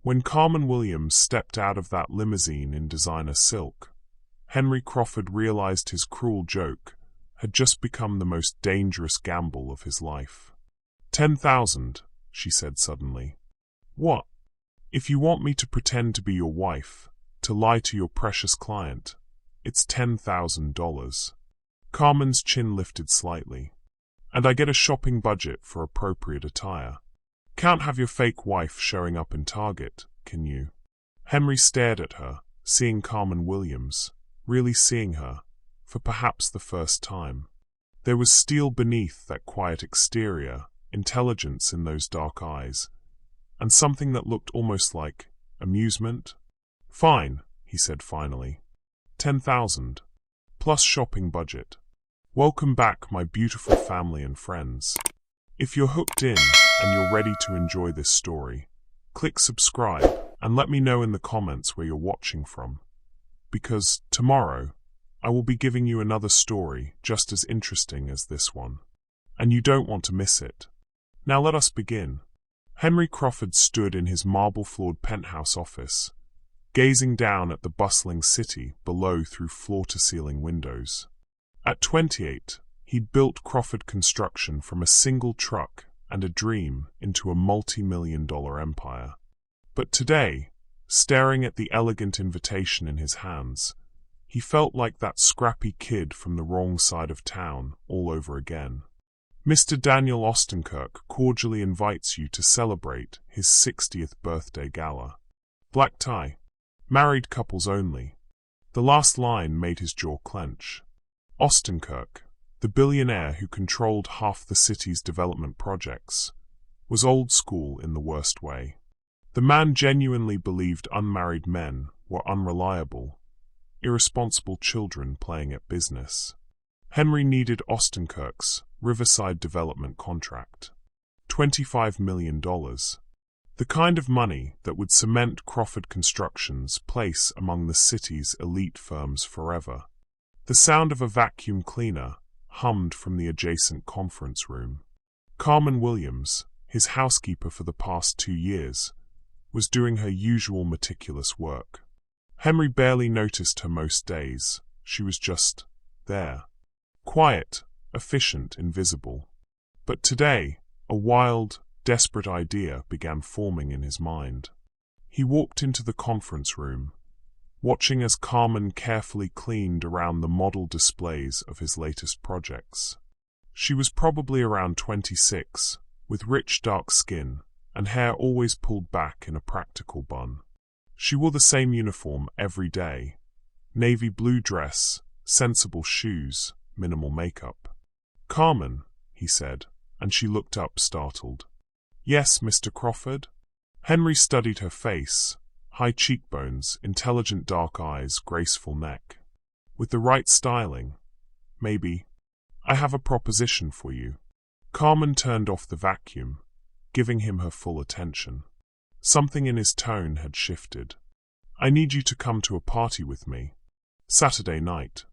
When Carmen Williams stepped out of that limousine in designer silk, Henry Crawford realized his cruel joke had just become the most dangerous gamble of his life. 10,000, she said suddenly. What? If you want me to pretend to be your wife, to lie to your precious client, it's $10,000. Carmen's chin lifted slightly. And I get a shopping budget for appropriate attire. Can't have your fake wife showing up in Target, can you? Henry stared at her, seeing Carmen Williams, really seeing her, for perhaps the first time. There was steel beneath that quiet exterior, intelligence in those dark eyes, and something that looked almost like amusement. Fine, he said finally. 10,000, plus shopping budget. Welcome back, my beautiful family and friends. If you're hooked in and you're ready to enjoy this story, click subscribe and let me know in the comments where you're watching from. Because tomorrow, I will be giving you another story just as interesting as this one. And you don't want to miss it. Now let us begin. Henry Crawford stood in his marble-floored penthouse office, gazing down at the bustling city below through floor-to-ceiling windows. At 28, he'd built Crawford Construction from a single truck and a dream into a multi-million-dollar empire. But today, staring at the elegant invitation in his hands, he felt like that scrappy kid from the wrong side of town all over again. Mr. Daniel Ostenkirk cordially invites you to celebrate his 60th birthday gala. Black tie. Married couples only. The last line made his jaw clench. Ostenkirk, the billionaire who controlled half the city's development projects, was old school in the worst way. The man genuinely believed unmarried men were unreliable, irresponsible children playing at business. Henry needed Ostenkirk's Riverside development contract. $25 million. The kind of money that would cement Crawford Construction's place among the city's elite firms forever. The sound of a vacuum cleaner hummed from the adjacent conference room. Carmen Williams, his housekeeper for the past 2 years, was doing her usual meticulous work. Henry barely noticed her most days. She was just there. Quiet, efficient, invisible. But today, a wild, desperate idea began forming in his mind. He walked into the conference room, watching as Carmen carefully cleaned around the model displays of his latest projects. She was probably around 26, with rich dark skin and hair always pulled back in a practical bun. She wore the same uniform every day, navy blue dress, sensible shoes, minimal makeup. Carmen, he said, and she looked up startled. Yes, Mr. Crawford? Henry studied her face, high cheekbones, intelligent dark eyes, graceful neck. With the right styling, maybe. I have a proposition for you. Carmen turned off the vacuum, giving him her full attention. Something in his tone had shifted. I need you to come to a party with me. Saturday night.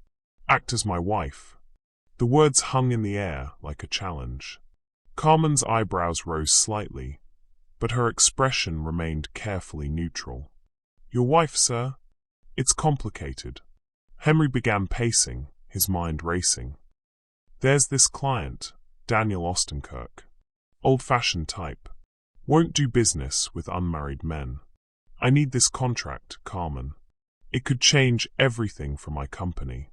Act as my wife. The words hung in the air like a challenge. Carmen's eyebrows rose slightly, but her expression remained carefully neutral. Your wife, sir? It's complicated. Henry began pacing, his mind racing. There's this client, Daniel Ostenkirk. Old-fashioned type. Won't do business with unmarried men. I need this contract, Carmen. It could change everything for my company.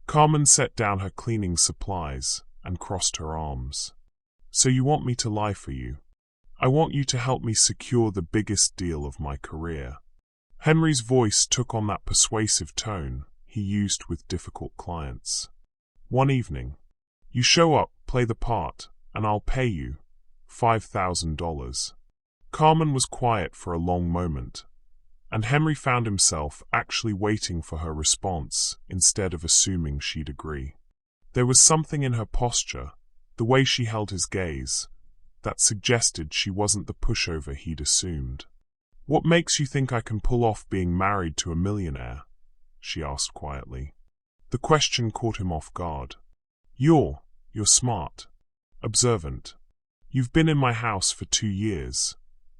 Carmen set down her cleaning supplies and crossed her arms. So you want me to lie for you? I want you to help me secure the biggest deal of my career. Henry's voice took on that persuasive tone he used with difficult clients. One evening. You show up, play the part, and I'll pay you $5,000. Carmen was quiet for a long moment, and Henry found himself actually waiting for her response instead of assuming she'd agree. There was something in her posture, the way she held his gaze, that suggested she wasn't the pushover he'd assumed. What makes you think I can pull off being married to a millionaire? She asked quietly. The question caught him off guard. You're smart, observant. You've been in my house for 2 years.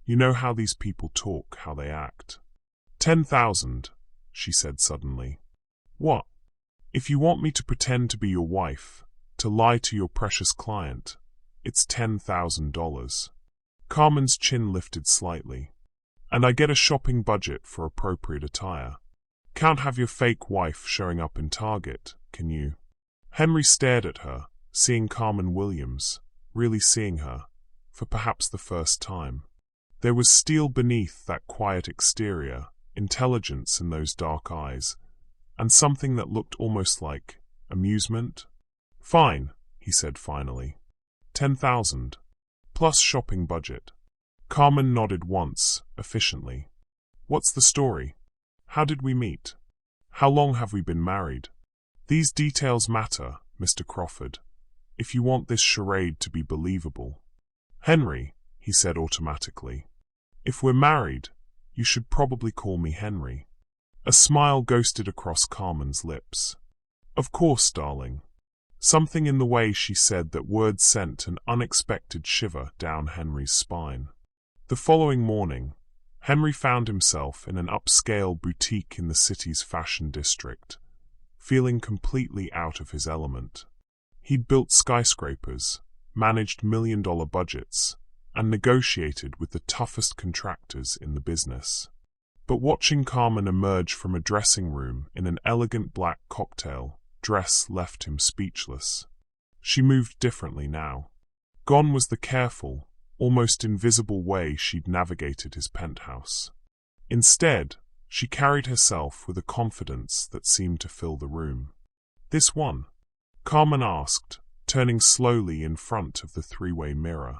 You know how these people talk, how they act. 10,000, she said suddenly. What? If you want me to pretend to be your wife, to lie to your precious client, it's $10,000. Carmen's chin lifted slightly. And I get a shopping budget for appropriate attire. Can't have your fake wife showing up in Target, can you? Henry stared at her, seeing Carmen Williams, really seeing her, for perhaps the first time. There was steel beneath that quiet exterior, intelligence in those dark eyes, and something that looked almost like amusement. Fine, he said finally. 10,000. Plus shopping budget. Carmen nodded once, efficiently. What's the story? How did we meet? How long have we been married? These details matter, Mr. Crawford, if you want this charade to be believable. Henry, he said automatically. If we're married, you should probably call me Henry. A smile ghosted across Carmen's lips. Of course, darling. Something in the way she said that word sent an unexpected shiver down Henry's spine. The following morning, Henry found himself in an upscale boutique in the city's fashion district, feeling completely out of his element. He'd built skyscrapers, managed million-dollar budgets, and negotiated with the toughest contractors in the business. But watching Carmen emerge from a dressing room in an elegant black cocktail dress left him speechless. She moved differently now. Gone was the careful, almost invisible way she'd navigated his penthouse. Instead, she carried herself with a confidence that seemed to fill the room. This one? Carmen asked, turning slowly in front of the three-way mirror.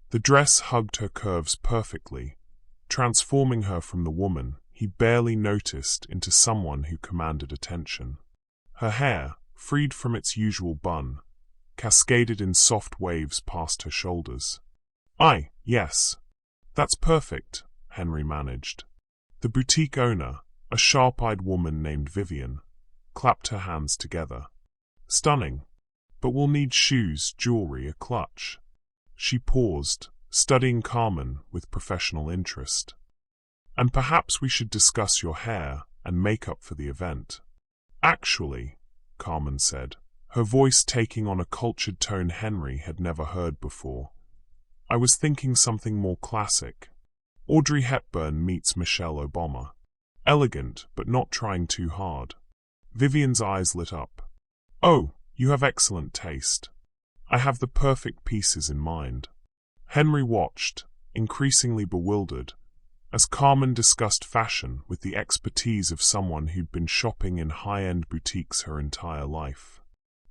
The dress hugged her curves perfectly, transforming her from the woman he barely noticed into someone who commanded attention. Her hair, freed from its usual bun, cascaded in soft waves past her shoulders. Yes. That's perfect, Henry managed. The boutique owner, a sharp-eyed woman named Vivian, clapped her hands together. Stunning. But we'll need shoes, jewelry, a clutch. She paused, studying Carmen with professional interest. And perhaps we should discuss your hair and makeup for the event. Actually, Carmen said, her voice taking on a cultured tone Henry had never heard before. I was thinking something more classic. Audrey Hepburn meets Michelle Obama. Elegant, but not trying too hard. Vivian's eyes lit up. Oh, you have excellent taste. I have the perfect pieces in mind. Henry watched, increasingly bewildered, as Carmen discussed fashion with the expertise of someone who'd been shopping in high-end boutiques her entire life.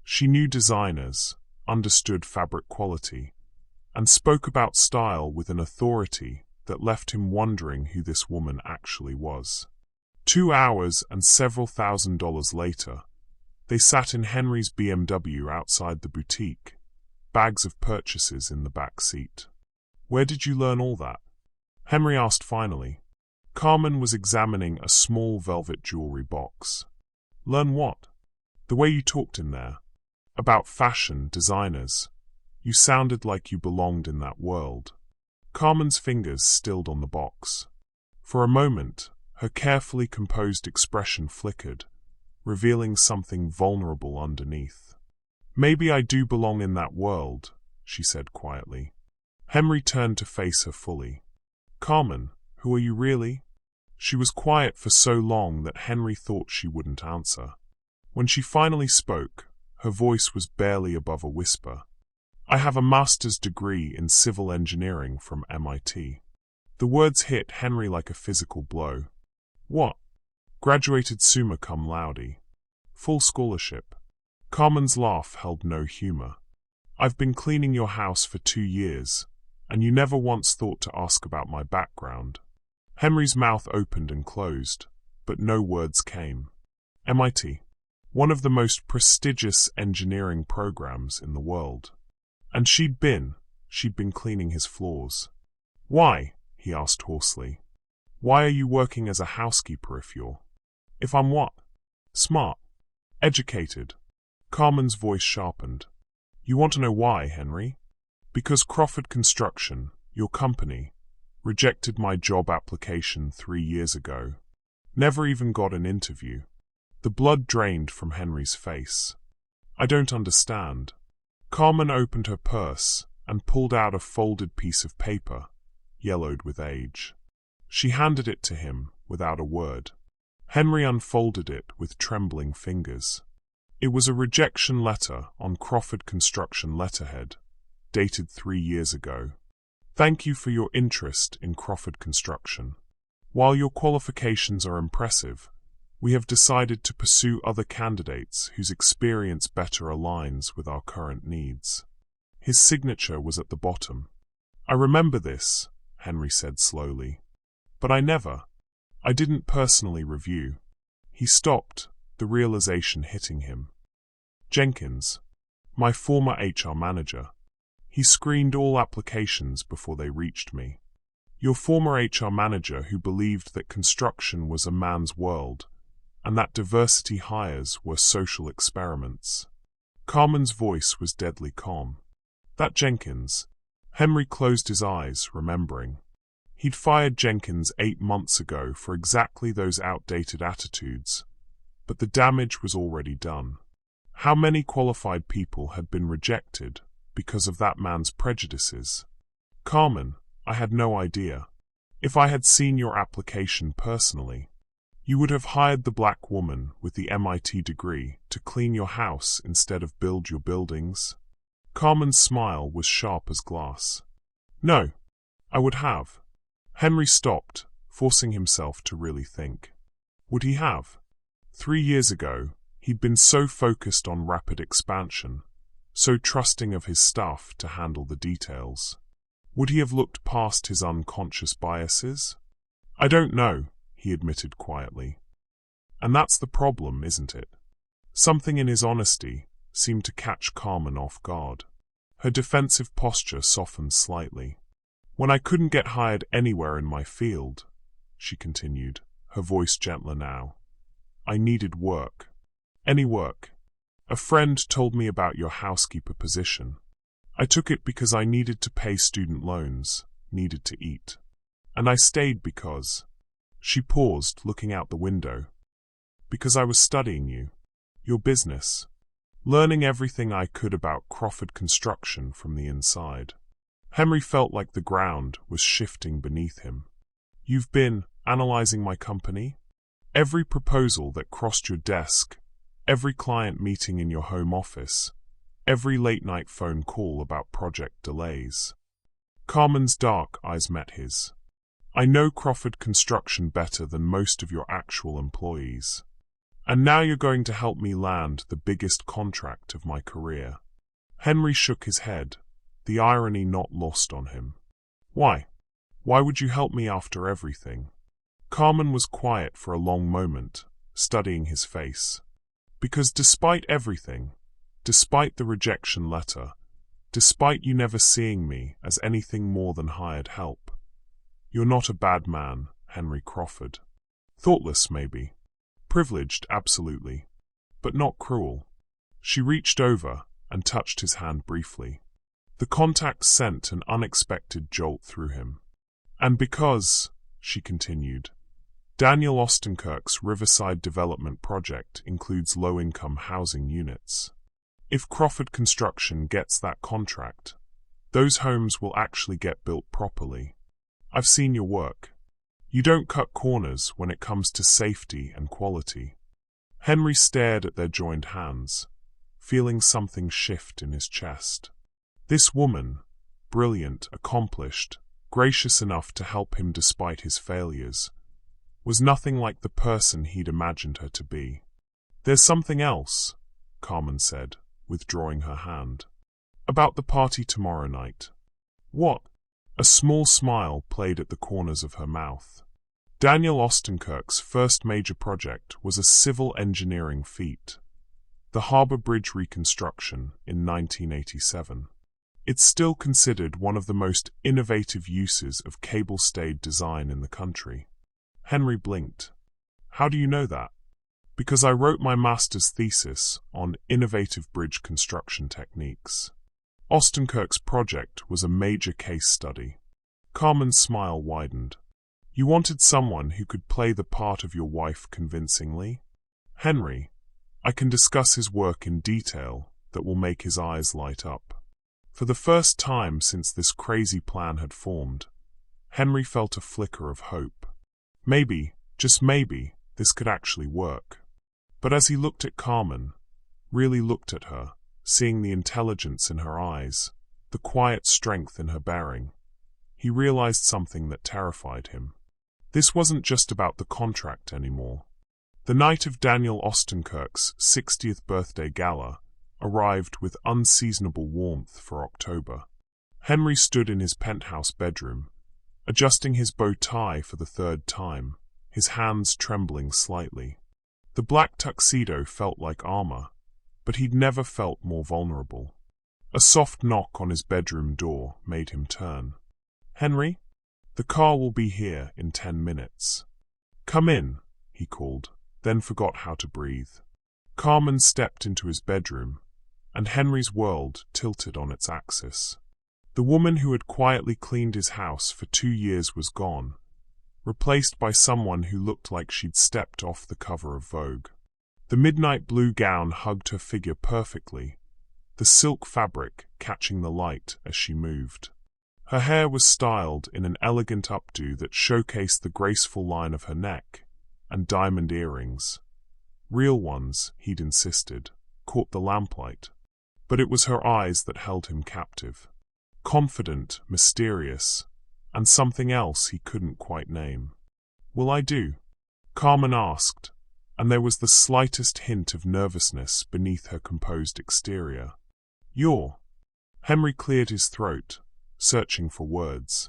She knew designers, understood fabric quality, and spoke about style with an authority that left him wondering who this woman actually was. 2 hours and several $1,000s later, they sat in Henry's BMW outside the boutique, bags of purchases in the back seat. Where did you learn all that? Henry asked finally. Carmen was examining a small velvet jewelry box. Learn what? The way you talked in there. About fashion, designers. You sounded like you belonged in that world. Carmen's fingers stilled on the box. For a moment, her carefully composed expression flickered, revealing something vulnerable underneath. Maybe I do belong in that world, she said quietly. Henry turned to face her fully. Carmen, who are you really? She was quiet for so long that Henry thought she wouldn't answer. When she finally spoke, her voice was barely above a whisper. I have a master's degree in civil engineering from MIT. The words hit Henry like a physical blow. What? Graduated summa cum laude. Full scholarship. Carmen's laugh held no humor. I've been cleaning your house for 2 years, and you never once thought to ask about my background. Henry's mouth opened and closed, but no words came. MIT. One of the most prestigious engineering programs in the world. And she'd been cleaning his floors. Why? He asked hoarsely. Why are you working as a housekeeper if I'm what? Smart. Educated. Carmen's voice sharpened. You want to know why, Henry? Because Crawford Construction, your company, Rejected my job application 3 years ago. Never even got an interview. The blood drained from Henry's face. I don't understand. Carmen opened her purse and pulled out a folded piece of paper, yellowed with age. She handed it to him without a word. Henry unfolded it with trembling fingers. It was a rejection letter on Crawford Construction letterhead, dated 3 years ago. Thank you for your interest in Crawford Construction. While your qualifications are impressive, we have decided to pursue other candidates whose experience better aligns with our current needs. His signature was at the bottom. I remember this, Henry said slowly. But I didn't personally review. He stopped, the realization hitting him. Jenkins, my former HR manager. He screened all applications before they reached me. Your former HR manager who believed that construction was a man's world, and that diversity hires were social experiments. Carmen's voice was deadly calm. That Jenkins. Henry closed his eyes, remembering. He'd fired Jenkins 8 months ago for exactly those outdated attitudes, but the damage was already done. How many qualified people had been rejected because of that man's prejudices? Carmen, I had no idea. If I had seen your application personally, you would have hired the black woman with the MIT degree to clean your house instead of build your buildings. Carmen's smile was sharp as glass. No, I would have. Henry stopped, forcing himself to really think. Would he have? 3 years ago, he'd been so focused on rapid expansion, so trusting of his staff to handle the details. Would he have looked past his unconscious biases? I don't know, he admitted quietly. And that's the problem, isn't it? Something in his honesty seemed to catch Carmen off guard. Her defensive posture softened slightly. When I couldn't get hired anywhere in my field, she continued, her voice gentler now, I needed work. Any work. A friend told me about your housekeeper position. I took it because I needed to pay student loans, needed to eat. And I stayed because... She paused, looking out the window. Because I was studying you, your business, learning everything I could about Crawford Construction from the inside. Henry felt like the ground was shifting beneath him. You've been analyzing my company? Every proposal that crossed your desk, every client meeting in your home office, every late-night phone call about project delays. Carmen's dark eyes met his. I know Crawford Construction better than most of your actual employees. And now you're going to help me land the biggest contract of my career. Henry shook his head, the irony not lost on him. Why? Why would you help me after everything? Carmen was quiet for a long moment, studying his face. Because despite everything, despite the rejection letter, despite you never seeing me as anything more than hired help, you're not a bad man, Henry Crawford. Thoughtless, maybe. Privileged, absolutely. But not cruel. She reached over and touched his hand briefly. The contact sent an unexpected jolt through him. And because, she continued, Daniel Ostenkirk's Riverside Development Project includes low-income housing units. If Crawford Construction gets that contract, those homes will actually get built properly. I've seen your work. You don't cut corners when it comes to safety and quality. Henry stared at their joined hands, feeling something shift in his chest. This woman, brilliant, accomplished, gracious enough to help him despite his failures, was nothing like the person he'd imagined her to be. There's something else, Carmen said, withdrawing her hand. About the party tomorrow night. What? A small smile played at the corners of her mouth. Daniel Ostenkirk's first major project was a civil engineering feat, the Harbor Bridge reconstruction in 1987. It's still considered one of the most innovative uses of cable-stayed design in the country. Henry blinked. How do you know that? Because I wrote my master's thesis on innovative bridge construction techniques. Ostenkirk's project was a major case study. Carmen's smile widened. You wanted someone who could play the part of your wife convincingly? Henry, I can discuss his work in detail that will make his eyes light up. For the first time since this crazy plan had formed, Henry felt a flicker of hope. Maybe, just maybe, this could actually work. But as he looked at Carmen, really looked at her, seeing the intelligence in her eyes, the quiet strength in her bearing, he realized something that terrified him. This wasn't just about the contract anymore. The night of Daniel Ostenkirk's 60th birthday gala arrived with unseasonable warmth for October. Henry stood in his penthouse bedroom, adjusting his bow tie for the third time, his hands trembling slightly. The black tuxedo felt like armor, but he'd never felt more vulnerable. A soft knock on his bedroom door made him turn. Henry? The car will be here in 10 minutes. Come in, he called, then forgot how to breathe. Carmen stepped into his bedroom, and Henry's world tilted on its axis. The woman who had quietly cleaned his house for 2 years was gone, replaced by someone who looked like she'd stepped off the cover of Vogue. The midnight blue gown hugged her figure perfectly, the silk fabric catching the light as she moved. Her hair was styled in an elegant updo that showcased the graceful line of her neck, and diamond earrings. Real ones, he'd insisted, caught the lamplight. But it was her eyes that held him captive. Confident, mysterious, and something else he couldn't quite name. Will I do? Carmen asked, and there was the slightest hint of nervousness beneath her composed exterior. You're... Henry cleared his throat, searching for words.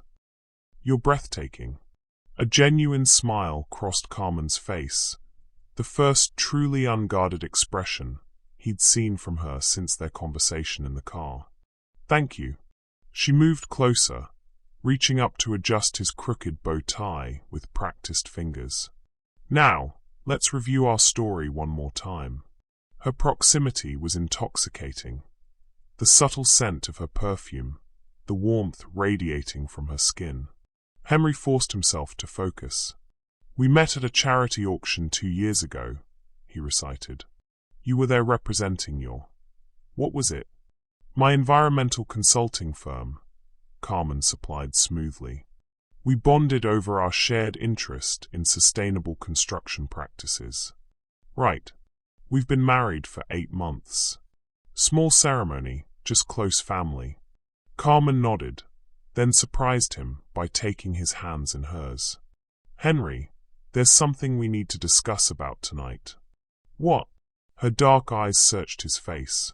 You're breathtaking. A genuine smile crossed Carmen's face, the first truly unguarded expression he'd seen from her since their conversation in the car. Thank you. She moved closer, reaching up to adjust his crooked bow tie with practiced fingers. Now, let's review our story one more time. Her proximity was intoxicating. The subtle scent of her perfume, the warmth radiating from her skin. Henry forced himself to focus. We met at a charity auction 2 years ago, he recited. You were there representing your... What was it? My environmental consulting firm, Carmen supplied smoothly. We bonded over our shared interest in sustainable construction practices. Right. We've been married for 8 months. Small ceremony, just close family. Carmen nodded, then surprised him by taking his hands in hers. Henry, there's something we need to discuss about tonight. What? Her dark eyes searched his face.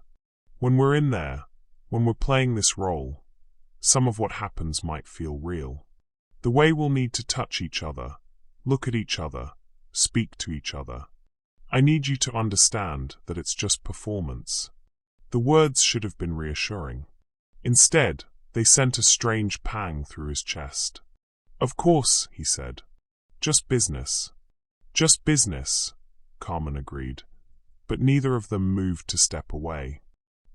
When we're in there, when we're playing this role, some of what happens might feel real. The way we'll need to touch each other, look at each other, speak to each other. I need you to understand that it's just performance. The words should have been reassuring. Instead, they sent a strange pang through his chest. Of course, he said. Just business. Just business, Carmen agreed, but neither of them moved to step away.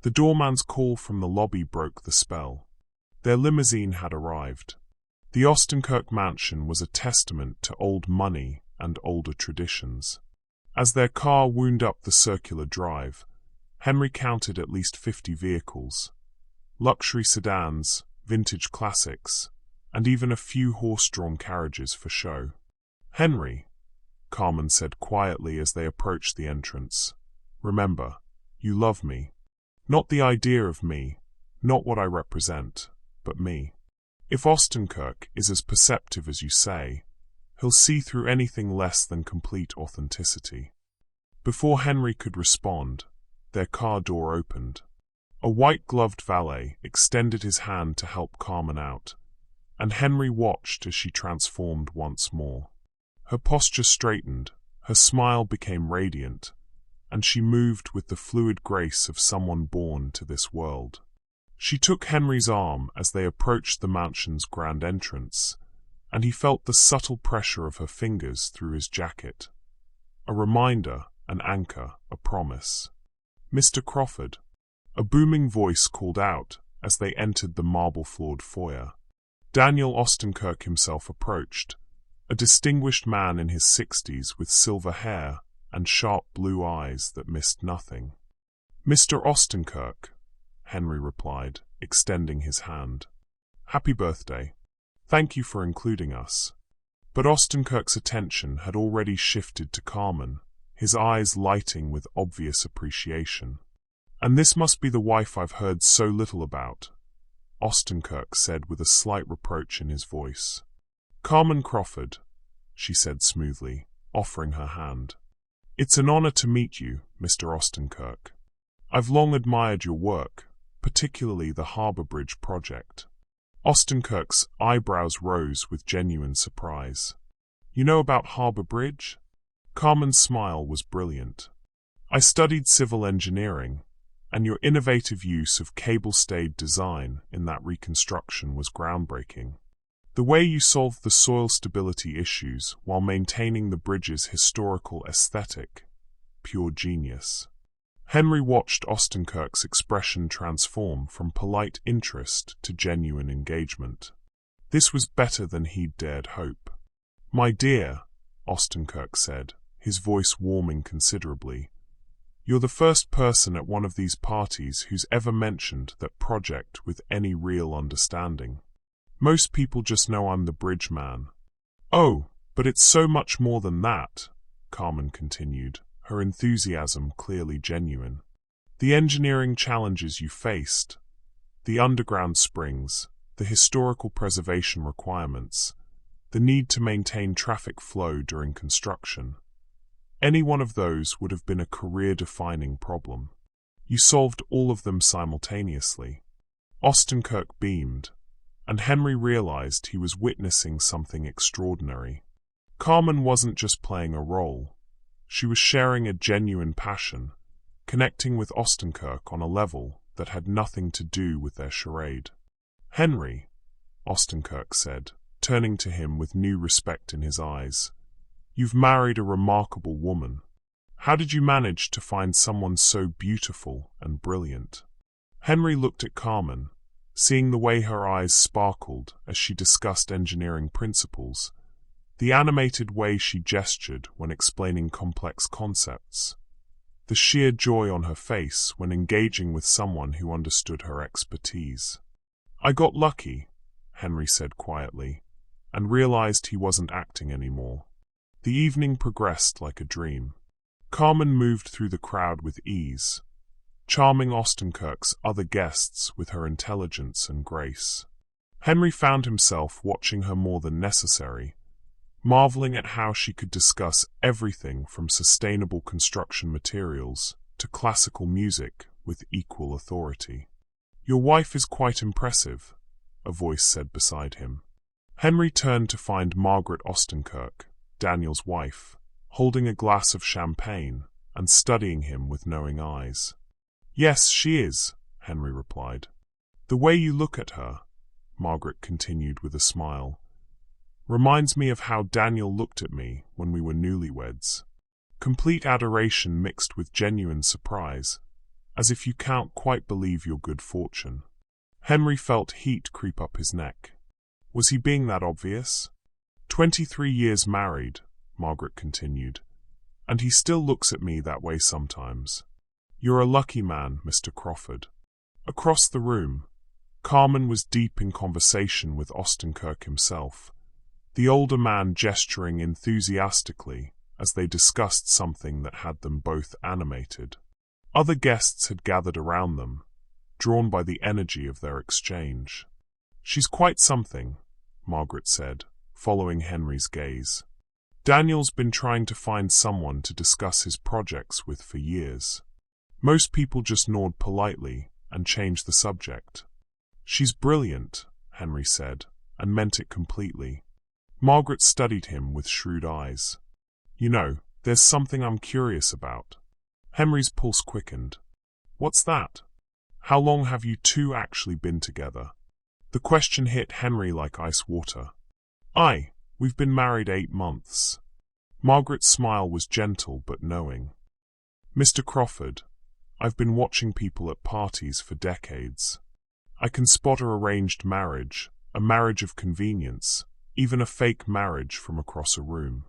The doorman's call from the lobby broke the spell. Their limousine had arrived. The Ostenkirk mansion was a testament to old money and older traditions. As their car wound up the circular drive, Henry counted at least 50 vehicles. Luxury sedans, vintage classics, and even a few horse-drawn carriages for show. Henry, Carmen said quietly as they approached the entrance, remember, you love me. Not the idea of me, not what I represent, but me. If Ostenkirk is as perceptive as you say, he'll see through anything less than complete authenticity. Before Henry could respond, their car door opened. A white-gloved valet extended his hand to help Carmen out, and Henry watched as she transformed once more. Her posture straightened, her smile became radiant, and she moved with the fluid grace of someone born to this world. She took Henry's arm as they approached the mansion's grand entrance, and he felt the subtle pressure of her fingers through his jacket. A reminder, an anchor, a promise. Mr. Crawford. A booming voice called out as they entered the marble-floored foyer. Daniel Ostenkirk himself approached, a distinguished man in his 60s with silver hair and sharp blue eyes that missed nothing. "Mr. Ostenkirk," Henry replied, extending his hand. "Happy birthday. Thank you for including us." But Ostenkirk's attention had already shifted to Carmen, his eyes lighting with obvious appreciation. "And this must be the wife I've heard so little about," Ostenkirk said with a slight reproach in his voice. "Carmen Crawford," she said smoothly, offering her hand. "It's an honor to meet you, Mr. Ostenkirk. I've long admired your work, particularly the Harbor Bridge project." Ostenkirk's eyebrows rose with genuine surprise. "You know about Harbor Bridge?" Carmen's smile was brilliant. "I studied civil engineering, and your innovative use of cable-stayed design in that reconstruction was groundbreaking. The way you solved the soil stability issues while maintaining the bridge's historical aesthetic, pure genius." Henry watched Ostenkirk's expression transform from polite interest to genuine engagement. This was better than he'd dared hope. "My dear," Ostenkirk said, his voice warming considerably, "you're the first person at one of these parties who's ever mentioned that project with any real understanding. Most people just know I'm the bridge man." "Oh, but it's so much more than that," Carmen continued, her enthusiasm clearly genuine. "The engineering challenges you faced, the underground springs, the historical preservation requirements, the need to maintain traffic flow during construction. Any one of those would have been a career-defining problem. You solved all of them simultaneously." Ostenkirk beamed, and Henry realized he was witnessing something extraordinary. Carmen wasn't just playing a role. She was sharing a genuine passion, connecting with Ostenkirk on a level that had nothing to do with their charade. "Henry," Ostenkirk said, turning to him with new respect in his eyes, "you've married a remarkable woman. How did you manage to find someone so beautiful and brilliant?" Henry looked at Carmen, seeing the way her eyes sparkled as she discussed engineering principles, the animated way she gestured when explaining complex concepts, the sheer joy on her face when engaging with someone who understood her expertise. "I got lucky," Henry said quietly, and realized he wasn't acting anymore. The evening progressed like a dream. Carmen moved through the crowd with ease, charming Ostenkirk's other guests with her intelligence and grace. Henry found himself watching her more than necessary, marveling at how she could discuss everything from sustainable construction materials to classical music with equal authority. "Your wife is quite impressive," a voice said beside him. Henry turned to find Margaret Ostenkirk, Daniel's wife, holding a glass of champagne and studying him with knowing eyes. "Yes, she is," Henry replied. "The way you look at her," Margaret continued with a smile, "reminds me of how Daniel looked at me when we were newlyweds. Complete adoration mixed with genuine surprise, as if you can't quite believe your good fortune." Henry felt heat creep up his neck. Was he being that obvious? 23 years married, Margaret continued, and he still looks at me that way sometimes. "You're a lucky man, Mr. Crawford." Across the room, Carmen was deep in conversation with Ostenkirk himself, the older man gesturing enthusiastically as they discussed something that had them both animated. Other guests had gathered around them, drawn by the energy of their exchange. "She's quite something," Margaret said, following Henry's gaze. "Daniel's been trying to find someone to discuss his projects with for years. Most people just nod politely and change the subject." "She's brilliant," Henry said, and meant it completely. Margaret studied him with shrewd eyes. "You know, there's something I'm curious about." Henry's pulse quickened. "What's that? How long have you two actually been together?" The question hit Henry like ice water. We've been married 8 months." Margaret's smile was gentle but knowing. "Mr. Crawford, I've been watching people at parties for decades. I can spot a arranged marriage, a marriage of convenience, even a fake marriage from across a room.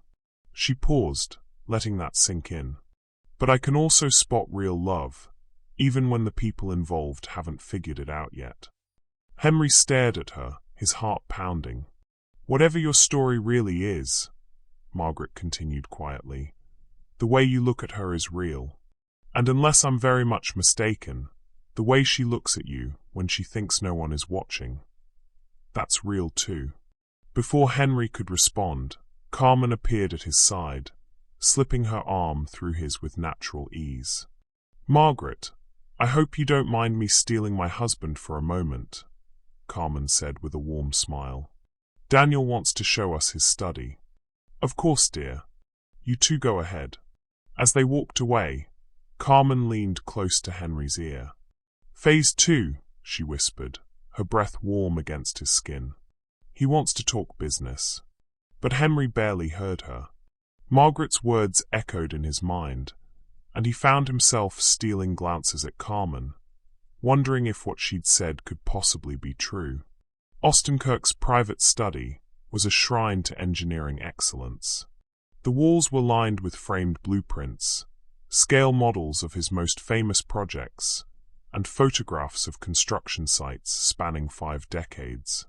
She paused, letting that sink in. But I can also spot real love, even when the people involved haven't figured it out yet. Henry stared at her, his heart pounding. Whatever your story really is, Margaret continued quietly, the way you look at her is real. And unless I'm very much mistaken, the way she looks at you when she thinks no one is watching, that's real too. Before Henry could respond, Carmen appeared at his side, slipping her arm through his with natural ease. Margaret, I hope you don't mind me stealing my husband for a moment, Carmen said with a warm smile. Daniel wants to show us his study. Of course, dear. You two go ahead. As they walked away, Carmen leaned close to Henry's ear. Phase 2, she whispered, her breath warm against his skin. He wants to talk business. But Henry barely heard her. Margaret's words echoed in his mind, and he found himself stealing glances at Carmen, wondering if what she'd said could possibly be true. Ostenkirk's private study was a shrine to engineering excellence. The walls were lined with framed blueprints, scale models of his most famous projects, and photographs of construction sites spanning 5 decades.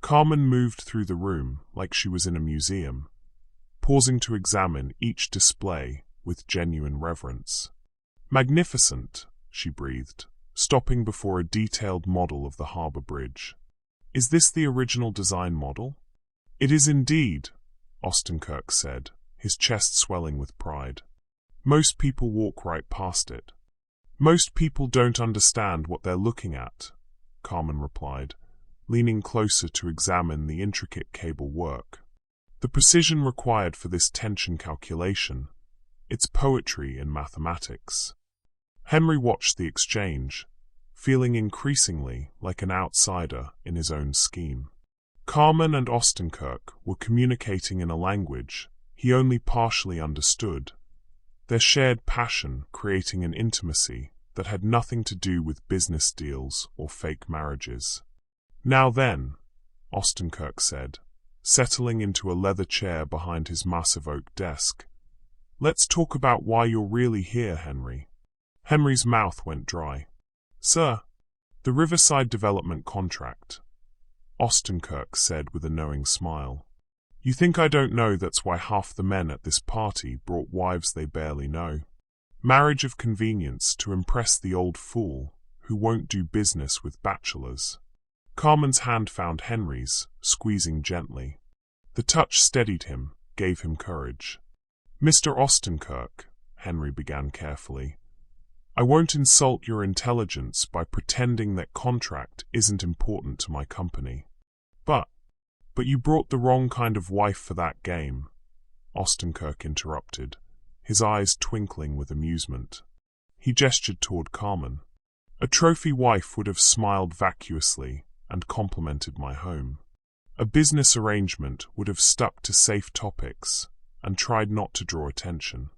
Carmen moved through the room like she was in a museum, pausing to examine each display with genuine reverence. Magnificent, she breathed, stopping before a detailed model of the harbour bridge. Is this the original design model? It is indeed, Ostenkirk said, his chest swelling with pride. Most people walk right past it. Most people don't understand what they're looking at, Carmen replied, leaning closer to examine the intricate cable work. The precision required for this tension calculation, it's poetry in mathematics. Henry watched the exchange, feeling increasingly like an outsider in his own scheme. Carmen and Ostenkirk were communicating in a language he only partially understood, their shared passion creating an intimacy that had nothing to do with business deals or fake marriages. Now then, Ostenkirk said, settling into a leather chair behind his massive oak desk. Let's talk about why you're really here, Henry. Henry's mouth went dry. Sir, the Riverside Development contract, Ostenkirk said with a knowing smile. You think I don't know that's why half the men at this party brought wives they barely know? Marriage of convenience to impress the old fool who won't do business with bachelors. Carmen's hand found Henry's, squeezing gently. The touch steadied him, gave him courage. Mr. Ostenkirk, Henry began carefully, I won't insult your intelligence by pretending that contract isn't important to my company. But you brought the wrong kind of wife for that game, Ostenkirk interrupted, his eyes twinkling with amusement. He gestured toward Carmen. A trophy wife would have smiled vacuously and complimented my home. A business arrangement would have stuck to safe topics and tried not to draw attention.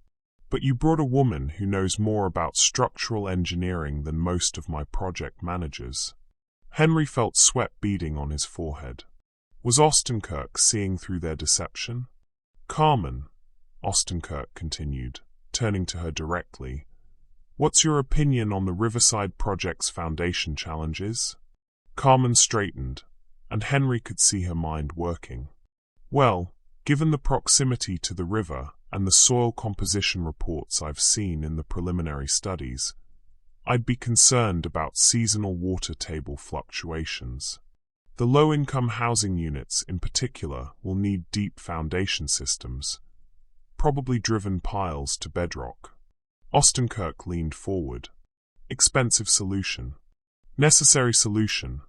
But you brought a woman who knows more about structural engineering than most of my project managers. Henry felt sweat beading on his forehead. Was Ostenkirk seeing through their deception? Carmen, Ostenkirk continued, turning to her directly, what's your opinion on the Riverside Project's foundation challenges? Carmen straightened, and Henry could see her mind working. Well, given the proximity to the river and the soil composition reports I've seen in the preliminary studies, I'd be concerned about seasonal water table fluctuations. The low-income housing units in particular will need deep foundation systems, probably driven piles to bedrock. Ostenkirk leaned forward. Expensive solution. Necessary solution,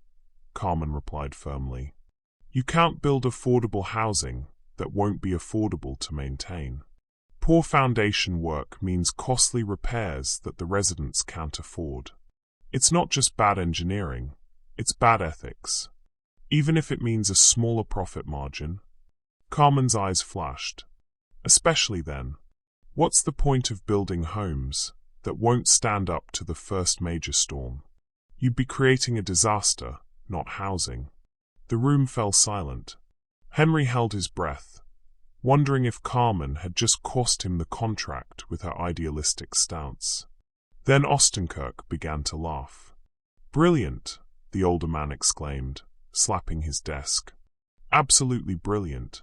Carmen replied firmly. You can't build affordable housing that won't be affordable to maintain. Poor foundation work means costly repairs that the residents can't afford. It's not just bad engineering, it's bad ethics. Even if it means a smaller profit margin. Carmen's eyes flashed. Especially then. What's the point of building homes that won't stand up to the first major storm? You'd be creating a disaster, not housing. The room fell silent. Henry held his breath, wondering if Carmen had just cost him the contract with her idealistic stance. Then Ostenkirk began to laugh. "Brilliant," the older man exclaimed, slapping his desk. "Absolutely brilliant.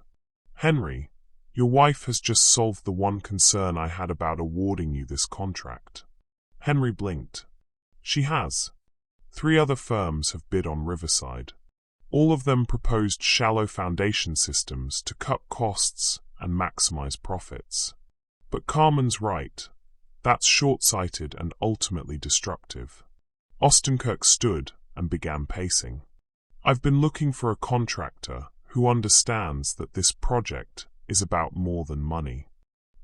Henry, your wife has just solved the one concern I had about awarding you this contract." Henry blinked. "She has. 3 other firms have bid on Riverside. All of them proposed shallow foundation systems to cut costs and maximize profits. But Carmen's right. That's short-sighted and ultimately destructive." Ostenkirk stood and began pacing. "I've been looking for a contractor who understands that this project is about more than money.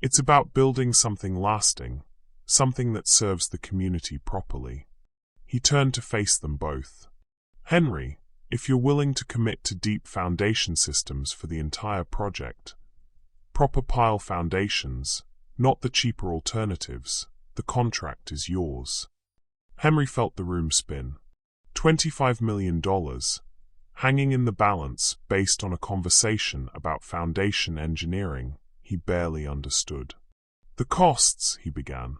It's about building something lasting, something that serves the community properly." He turned to face them both. "Henry, if you're willing to commit to deep foundation systems for the entire project, proper pile foundations, not the cheaper alternatives, the contract is yours." Henry felt the room spin. $25 million, hanging in the balance based on a conversation about foundation engineering he barely understood. "The costs," he began,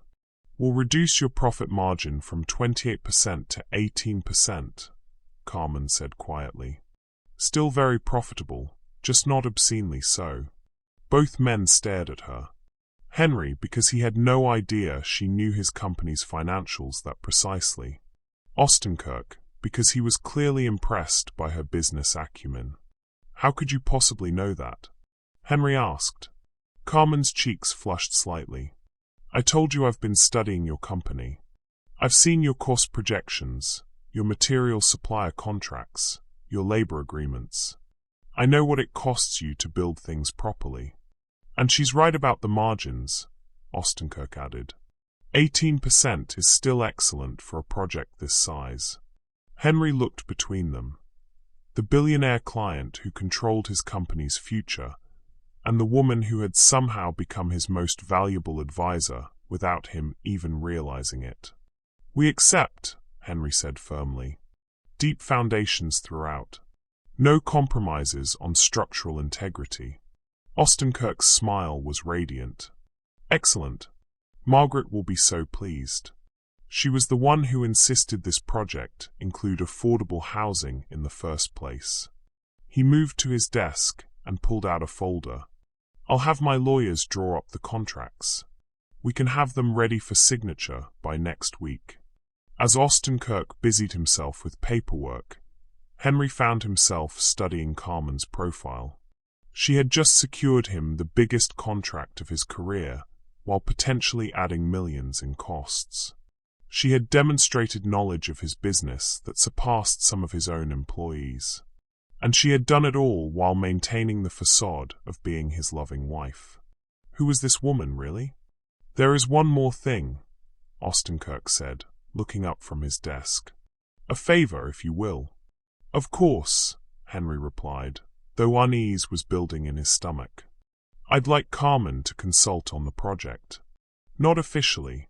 "will reduce your profit margin from 28% to 18%, Carmen said quietly. "Still very profitable, just not obscenely so." Both men stared at her. Henry, because he had no idea she knew his company's financials that precisely. Ostenkirk, because he was clearly impressed by her business acumen. "How could you possibly know that?" Henry asked. Carmen's cheeks flushed slightly. "I told you I've been studying your company. I've seen your cost projections, your material supplier contracts, your labor agreements. I know what it costs you to build things properly." "And she's right about the margins," Ostenkirk added. 18% is still excellent for a project this size." Henry looked between them. The billionaire client who controlled his company's future, and the woman who had somehow become his most valuable advisor without him even realizing it. "We accept," Henry said firmly. "Deep foundations throughout. No compromises on structural integrity." Ostenkirk's smile was radiant. "Excellent. Margaret will be so pleased. She was the one who insisted this project include affordable housing in the first place." He moved to his desk and pulled out a folder. "I'll have my lawyers draw up the contracts. We can have them ready for signature by next week." As Ostenkirk busied himself with paperwork, Henry found himself studying Carmen's profile. She had just secured him the biggest contract of his career, while potentially adding millions in costs. She had demonstrated knowledge of his business that surpassed some of his own employees. And she had done it all while maintaining the facade of being his loving wife. Who was this woman, really? "There is one more thing," Ostenkirk said, looking up from his desk. "A favor, if you will." "Of course," Henry replied, though unease was building in his stomach. "I'd like Carmen to consult on the project. Not officially.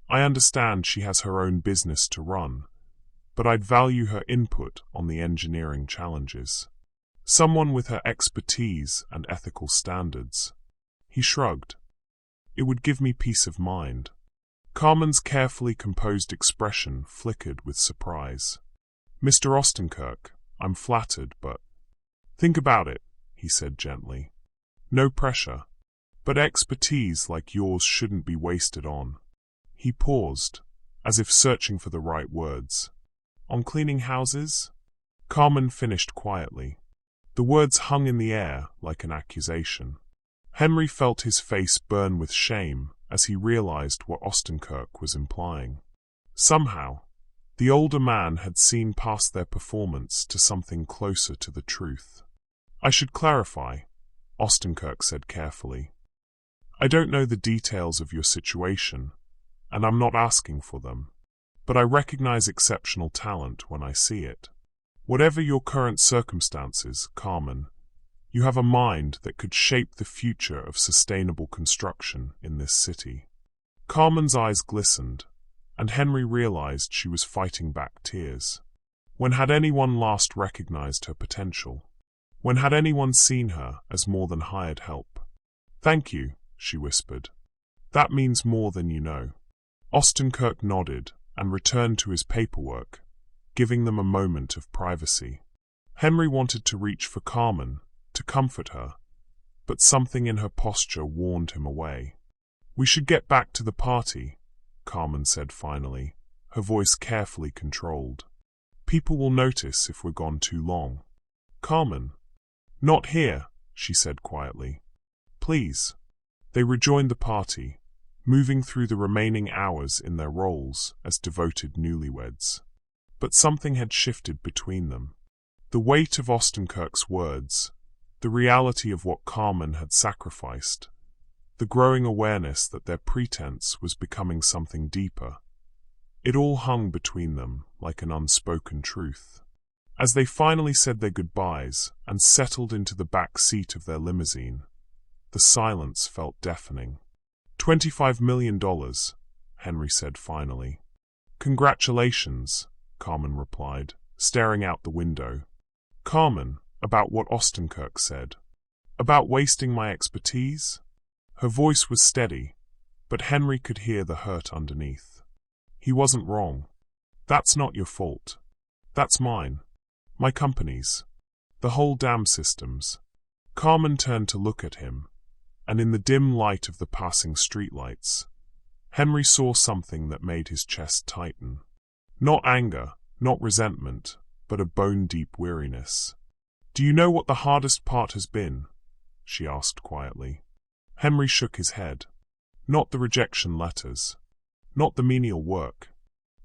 I understand she has her own business to run, but I'd value her input on the engineering challenges. Someone with her expertise and ethical standards." He shrugged. "It would give me peace of mind." Carmen's carefully composed expression flickered with surprise. "Mr. Ostenkirk, I'm flattered, but—" "Think about it," he said gently. "No pressure. But expertise like yours shouldn't be wasted on—" He paused, as if searching for the right words. "On cleaning houses?" Carmen finished quietly. The words hung in the air like an accusation. Henry felt his face burn with shame as he realized what Ostenkirk was implying. Somehow, the older man had seen past their performance to something closer to the truth. "I should clarify," Ostenkirk said carefully. "I don't know the details of your situation, and I'm not asking for them, but I recognize exceptional talent when I see it. Whatever your current circumstances, Carmen, you have a mind that could shape the future of sustainable construction in this city." Carmen's eyes glistened, and Henry realized she was fighting back tears. When had anyone last recognized her potential? When had anyone seen her as more than hired help? "Thank you," she whispered. "That means more than you know." Ostenkirk nodded and returned to his paperwork, giving them a moment of privacy. Henry wanted to reach for Carmen, to comfort her, but something in her posture warned him away. "We should get back to the party," Carmen said finally, her voice carefully controlled. "People will notice if we're gone too long." "Carmen." "Not here," she said quietly. "Please." They rejoined the party, moving through the remaining hours in their roles as devoted newlyweds. But something had shifted between them. The weight of Ostenkirk's words, the reality of what Carmen had sacrificed, the growing awareness that their pretense was becoming something deeper. It all hung between them like an unspoken truth. As they finally said their goodbyes and settled into the back seat of their limousine, the silence felt deafening. $25 million, Henry said finally. "Congratulations," Carmen replied, staring out the window. "Carmen, about what Ostenkirk said. About wasting my expertise?" Her voice was steady, but Henry could hear the hurt underneath. "He wasn't wrong. That's not your fault. That's mine. My company's. The whole damn system's." Carmen turned to look at him, and in the dim light of the passing streetlights, Henry saw something that made his chest tighten. Not anger, not resentment, but a bone-deep weariness. "Do you know what the hardest part has been?" she asked quietly. Henry shook his head. "Not the rejection letters. Not the menial work.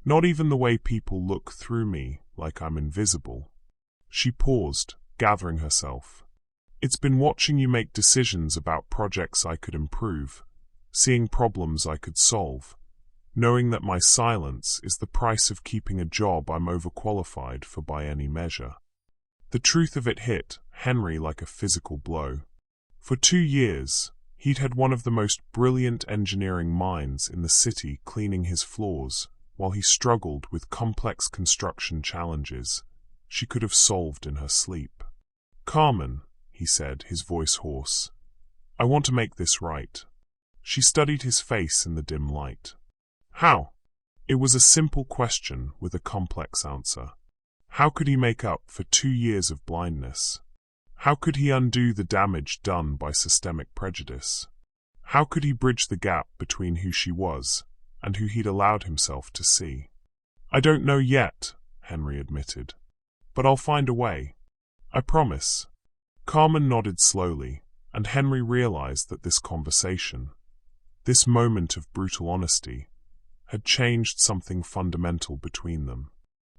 Not even the way people look through me like I'm invisible." She paused, gathering herself. "It's been watching you make decisions about projects I could improve, seeing problems I could solve, knowing that my silence is the price of keeping a job I'm overqualified for by any measure." The truth of it hit Henry like a physical blow. For 2 years, he'd had one of the most brilliant engineering minds in the city cleaning his floors while he struggled with complex construction challenges she could have solved in her sleep. "Carmen," he said, his voice hoarse, "I want to make this right." She studied his face in the dim light. "How?" It was a simple question with a complex answer. How could he make up for 2 years of blindness? How could he undo the damage done by systemic prejudice? How could he bridge the gap between who she was and who he'd allowed himself to see? "I don't know yet," Henry admitted. "But I'll find a way. I promise." Carmen nodded slowly, and Henry realized that this conversation, this moment of brutal honesty, had changed something fundamental between them.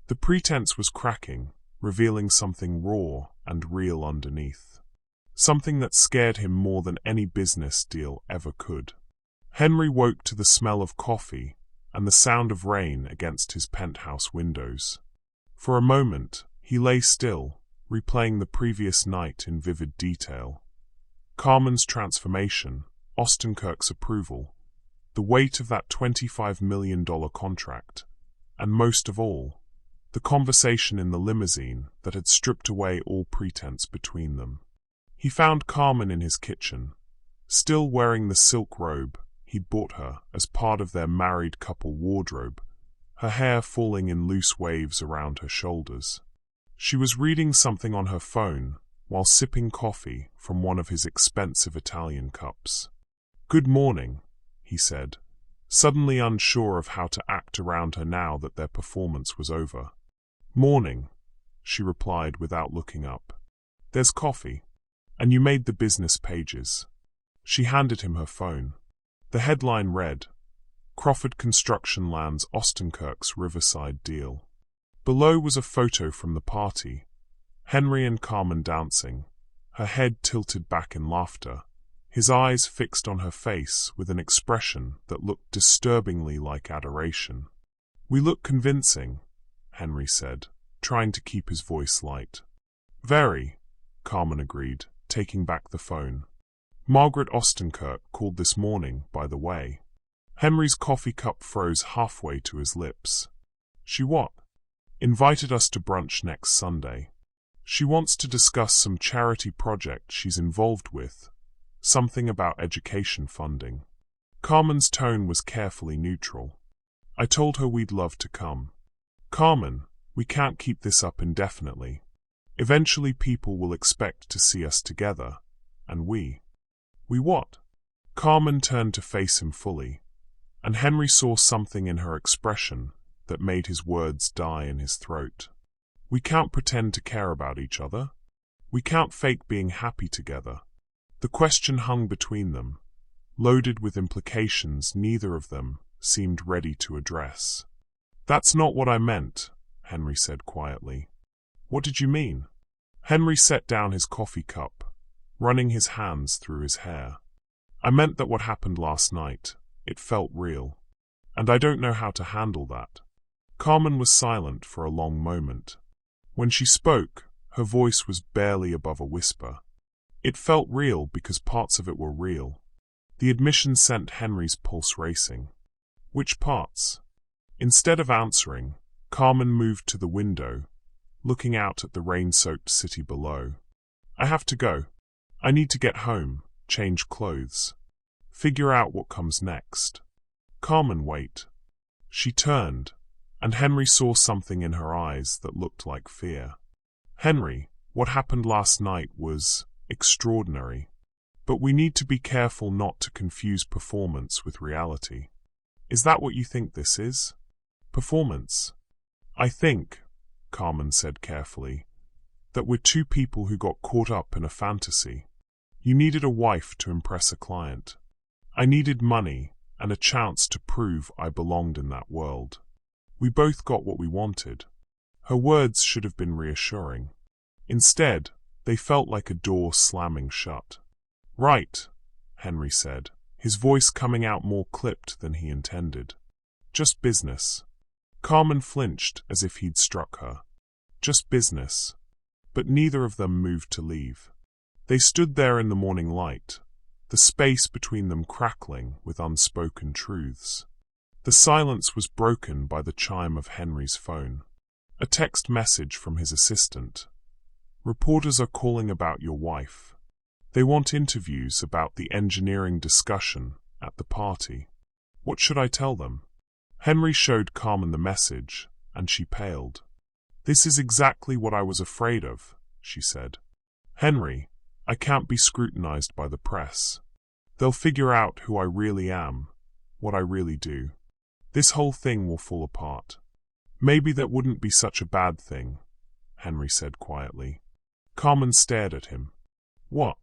The pretense was cracking, revealing something raw and real underneath. Something that scared him more than any business deal ever could. Henry woke to the smell of coffee and the sound of rain against his penthouse windows. For a moment, he lay still, replaying the previous night in vivid detail. Carmen's transformation, Ostenkirk's approval, the weight of that $25 million contract, and most of all, the conversation in the limousine that had stripped away all pretense between them. He found Carmen in his kitchen, still wearing the silk robe he'd bought her as part of their married couple wardrobe, her hair falling in loose waves around her shoulders. She was reading something on her phone while sipping coffee from one of his expensive Italian cups. "Good morning," he said, suddenly unsure of how to act around her now that their performance was over. "Morning," she replied without looking up. "There's coffee. And you made the business pages." She handed him her phone. The headline read, "Crawford Construction lands Ostenkirk's Riverside deal." Below was a photo from the party, Henry and Carmen dancing, her head tilted back in laughter, his eyes fixed on her face with an expression that looked disturbingly like adoration. "We look convincing," Henry said, trying to keep his voice light. "Very," Carmen agreed, taking back the phone. "Margaret Ostenkirk called this morning, by the way." Henry's coffee cup froze halfway to his lips. "She what?" Invited us to brunch next Sunday. She wants to discuss some charity project she's involved with, something about education funding. Carmen's tone was carefully neutral. I told her we'd love to come. Carmen, we can't keep this up indefinitely. Eventually people will expect to see us together, and we what? Carmen turned to face him fully, and Henry saw something in her expression that made his words die in his throat. We can't pretend to care about each other. We can't fake being happy together. The question hung between them, loaded with implications neither of them seemed ready to address. That's not what I meant, Henry said quietly. What did you mean? Henry set down his coffee cup, running his hands through his hair. I meant that what happened last night, it felt real. And I don't know how to handle that. Carmen was silent for a long moment. When she spoke, her voice was barely above a whisper. It felt real because parts of it were real. The admission sent Henry's pulse racing. Which parts? Instead of answering, Carmen moved to the window, looking out at the rain-soaked city below. I have to go. I need to get home, change clothes, figure out what comes next. Carmen, wait. She turned, and Henry saw something in her eyes that looked like fear. Henry, what happened last night was extraordinary. But we need to be careful not to confuse performance with reality. Is that what you think this is? Performance? I think, Carmen said carefully, that we're two people who got caught up in a fantasy. You needed a wife to impress a client. I needed money and a chance to prove I belonged in that world. We both got what we wanted. Her words should have been reassuring. Instead, they felt like a door slamming shut. Right, Henry said, his voice coming out more clipped than he intended. Just business. Carmen flinched as if he'd struck her. Just business. But neither of them moved to leave. They stood there in the morning light, the space between them crackling with unspoken truths. The silence was broken by the chime of Henry's phone. A text message from his assistant. Reporters are calling about your wife. They want interviews about the engineering discussion at the party. What should I tell them? Henry showed Carmen the message, and she paled. This is exactly what I was afraid of, she said. Henry, I can't be scrutinized by the press. They'll figure out who I really am, what I really do. This whole thing will fall apart. Maybe that wouldn't be such a bad thing, Henry said quietly. Carmen stared at him. What?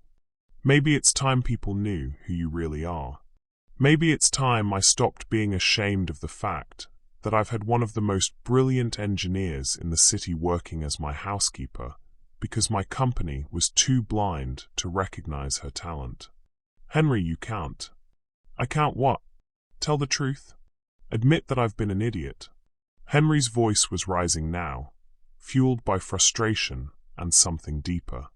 Maybe it's time people knew who you really are. Maybe it's time I stopped being ashamed of the fact that I've had one of the most brilliant engineers in the city working as my housekeeper because my company was too blind to recognize her talent. Henry, you can't. I can't what? Tell the truth? Admit that I've been an idiot. Henry's voice was rising now, fueled by frustration and something deeper.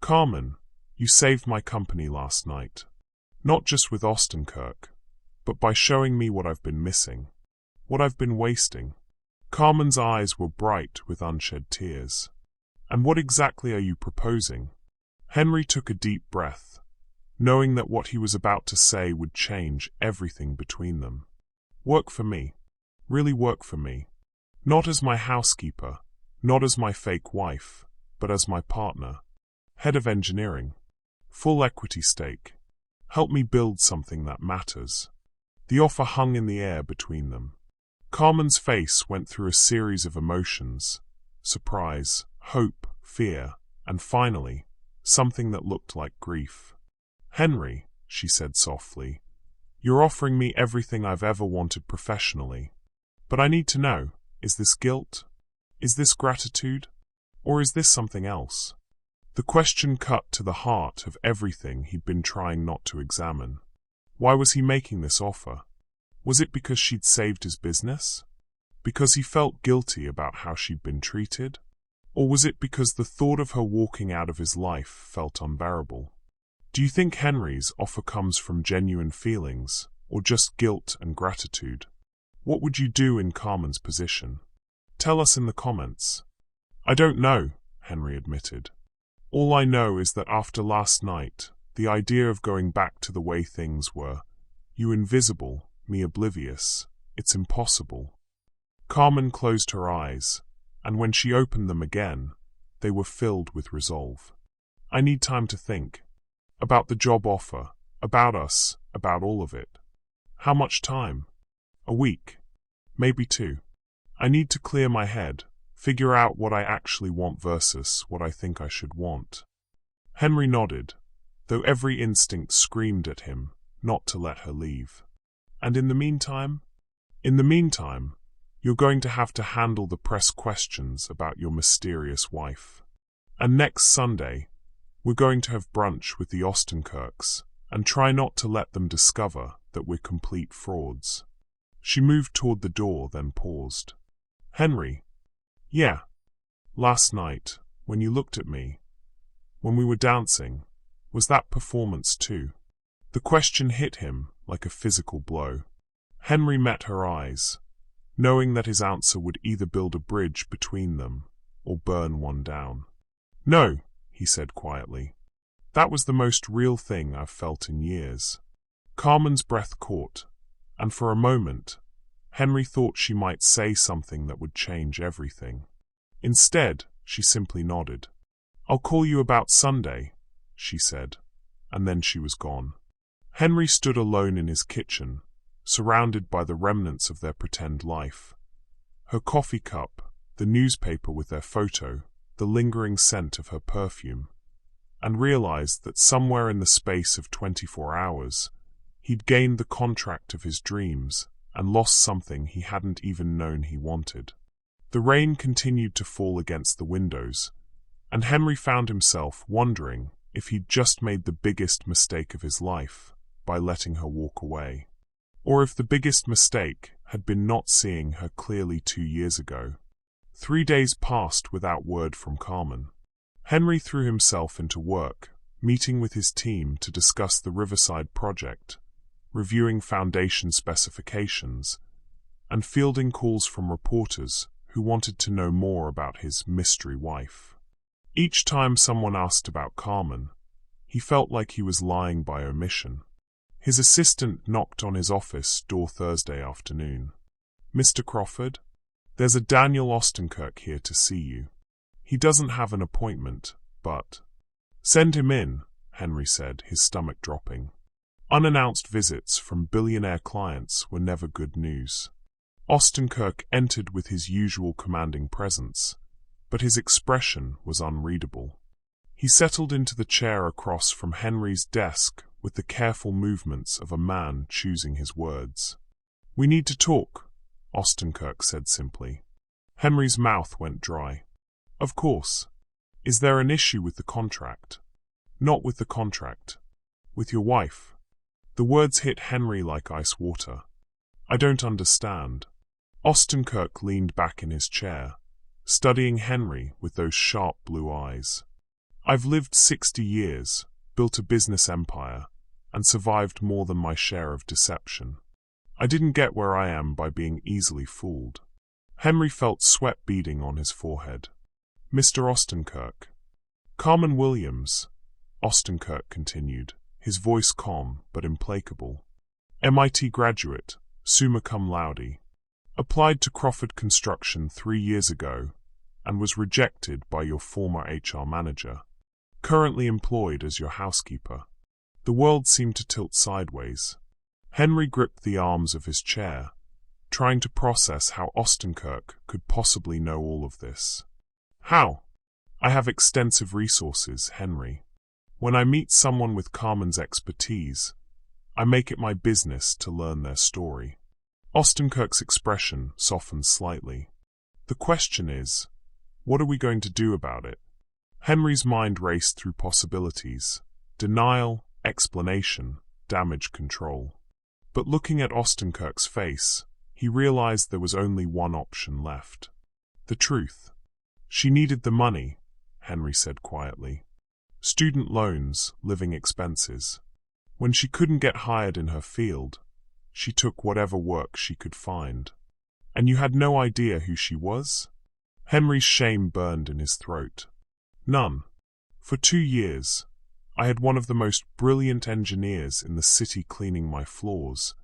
Carmen, you saved my company last night. Not just with Ostenkirk, but by showing me what I've been missing, what I've been wasting. Carmen's eyes were bright with unshed tears. And what exactly are you proposing? Henry took a deep breath, knowing that what he was about to say would change everything between them. Work for me. Really work for me. Not as my housekeeper, not as my fake wife, but as my partner. Head of engineering. Full equity stake. Help me build something that matters. The offer hung in the air between them. Carmen's face went through a series of emotions: surprise, hope, fear, and finally, something that looked like grief. Henry, she said softly, you're offering me everything I've ever wanted professionally. But I need to know, is this guilt? Is this gratitude? Or is this something else? The question cut to the heart of everything he'd been trying not to examine. Why was he making this offer? Was it because she'd saved his business? Because he felt guilty about how she'd been treated? Or was it because the thought of her walking out of his life felt unbearable? Do you think Henry's offer comes from genuine feelings, or just guilt and gratitude? What would you do in Carmen's position? Tell us in the comments. I don't know, Henry admitted. All I know is that after last night, the idea of going back to the way things were, you invisible, me oblivious, it's impossible. Carmen closed her eyes, and when she opened them again, they were filled with resolve. I need time to think. About the job offer, about us, about all of it. How much time? A week. Maybe 2. I need to clear my head, figure out what I actually want versus what I think I should want. Henry nodded, though every instinct screamed at him not to let her leave. And in the meantime? In the meantime, you're going to have to handle the press questions about your mysterious wife. And next Sunday, we're going to have brunch with the Ostenkirks, and try not to let them discover that we're complete frauds. She moved toward the door, then paused. Henry. Yeah. Last night, when you looked at me, when we were dancing, was that performance too? The question hit him like a physical blow. Henry met her eyes, knowing that his answer would either build a bridge between them or burn one down. No, he said quietly. That was the most real thing I've felt in years. Carmen's breath caught, and for a moment, Henry thought she might say something that would change everything. Instead, she simply nodded. I'll call you about Sunday, she said, and then she was gone. Henry stood alone in his kitchen, surrounded by the remnants of their pretend life. Her coffee cup, the newspaper with their photo, the lingering scent of her perfume, and realized that somewhere in the space of 24 hours, he'd gained the contract of his dreams and lost something he hadn't even known he wanted. The rain continued to fall against the windows, and Henry found himself wondering if he'd just made the biggest mistake of his life by letting her walk away, or if the biggest mistake had been not seeing her clearly 2 years ago. 3 days passed without word from Carmen. Henry threw himself into work, meeting with his team to discuss the Riverside project, reviewing foundation specifications, and fielding calls from reporters who wanted to know more about his mystery wife. Each time someone asked about Carmen, he felt like he was lying by omission. His assistant knocked on his office door Thursday afternoon. Mr. Crawford, there's a Daniel Ostenkirk here to see you. He doesn't have an appointment, but... Send him in, Henry said, his stomach dropping. Unannounced visits from billionaire clients were never good news. Ostenkirk entered with his usual commanding presence, but his expression was unreadable. He settled into the chair across from Henry's desk with the careful movements of a man choosing his words. We need to talk, Ostenkirk said simply. Henry's mouth went dry. Of course. Is there an issue with the contract? Not with the contract. With your wife. The words hit Henry like ice water. I don't understand. Ostenkirk leaned back in his chair, studying Henry with those sharp blue eyes. I've lived 60 years, built a business empire, and survived more than my share of deception. I didn't get where I am by being easily fooled. Henry felt sweat beading on his forehead. Mr. Ostenkirk. Carmen Williams, Ostenkirk continued, his voice calm but implacable. MIT graduate, summa cum laude. Applied to Crawford Construction 3 years ago and was rejected by your former HR manager. Currently employed as your housekeeper. The world seemed to tilt sideways. Henry gripped the arms of his chair, trying to process how Ostenkirk could possibly know all of this. How? I have extensive resources, Henry. When I meet someone with Carmen's expertise, I make it my business to learn their story. Ostenkirk's expression softened slightly. The question is, what are we going to do about it? Henry's mind raced through possibilities: denial, explanation, damage control. But looking at Ostenkirk's face, he realized there was only one option left. The truth. She needed the money, Henry said quietly. Student loans, living expenses. When she couldn't get hired in her field, she took whatever work she could find. And you had no idea who she was? Henry's shame burned in his throat. None. For 2 years, I had one of the most brilliant engineers in the city cleaning my floors,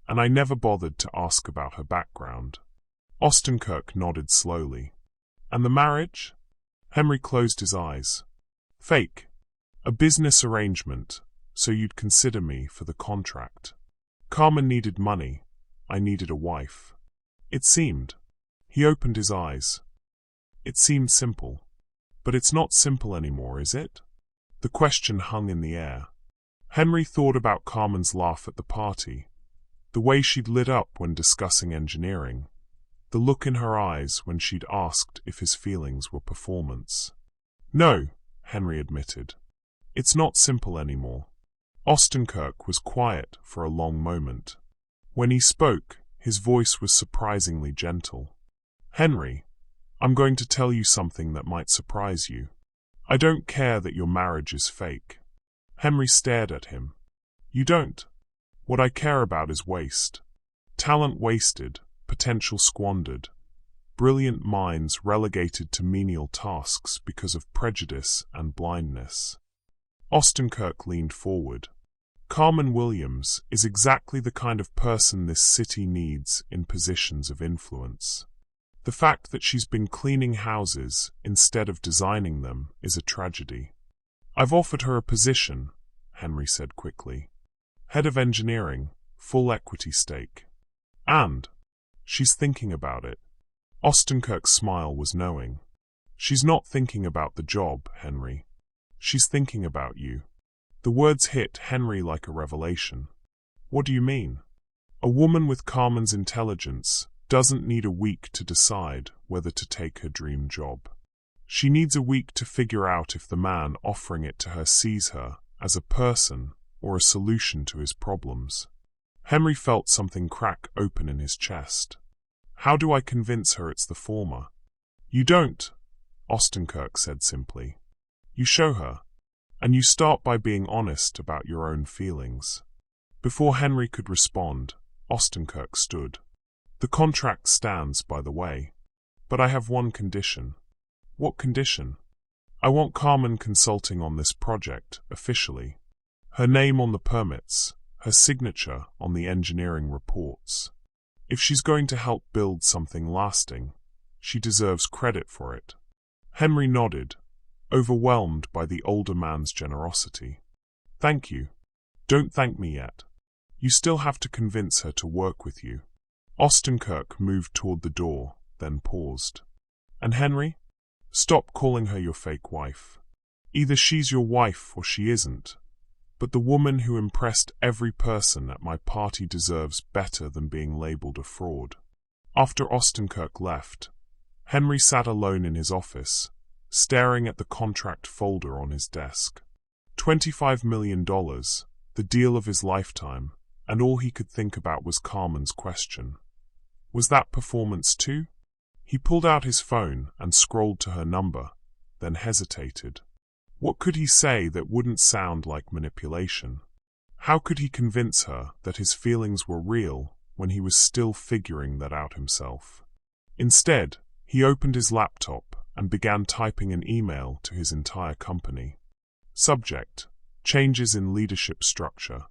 and I never bothered to ask about her background. Ostenkirk nodded slowly. And the marriage? Henry closed his eyes. Fake. A business arrangement, so you'd consider me for the contract. Carmen needed money. I needed a wife. It seemed. He opened his eyes. It seemed simple. But it's not simple anymore, is it? The question hung in the air. Henry thought about Carmen's laugh at the party, the way she'd lit up when discussing engineering, the look in her eyes when she'd asked if his feelings were performance. No, Henry admitted. It's not simple anymore. Ostenkirk was quiet for a long moment. When he spoke, his voice was surprisingly gentle. Henry, I'm going to tell you something that might surprise you. I don't care that your marriage is fake. Henry stared at him. You don't? What I care about is waste. Talent wasted, potential squandered, brilliant minds relegated to menial tasks because of prejudice and blindness. Ostenkirk leaned forward. Carmen Williams is exactly the kind of person this city needs in positions of influence. The fact that she's been cleaning houses instead of designing them is a tragedy. I've offered her a position, Henry said quickly. Head of engineering, full equity stake. And she's thinking about it. Ostenkirk's smile was knowing. She's not thinking about the job, Henry. She's thinking about you. The words hit Henry like a revelation. What do you mean? A woman with Carmen's intelligence doesn't need a week to decide whether to take her dream job. She needs a week to figure out if the man offering it to her sees her as a person or a solution to his problems. Henry felt something crack open in his chest. How do I convince her it's the former? You don't, Ostenkirk said simply. You show her, and you start by being honest about your own feelings. Before Henry could respond, Ostenkirk stood. The contract stands, by the way. But I have one condition. What condition? I want Carmen consulting on this project, officially. Her name on the permits, her signature on the engineering reports. If she's going to help build something lasting, she deserves credit for it. Henry nodded, overwhelmed by the older man's generosity. Thank you. Don't thank me yet. You still have to convince her to work with you. Ostenkirk moved toward the door, then paused. And Henry? Stop calling her your fake wife. Either she's your wife or she isn't. But the woman who impressed every person at my party deserves better than being labeled a fraud. After Ostenkirk left, Henry sat alone in his office, staring at the contract folder on his desk. $25 million, the deal of his lifetime, and all he could think about was Carmen's question. Was that performance too? He pulled out his phone and scrolled to her number, then hesitated. What could he say that wouldn't sound like manipulation? How could he convince her that his feelings were real when he was still figuring that out himself? Instead, he opened his laptop and began typing an email to his entire company. Subject: Changes in leadership structure.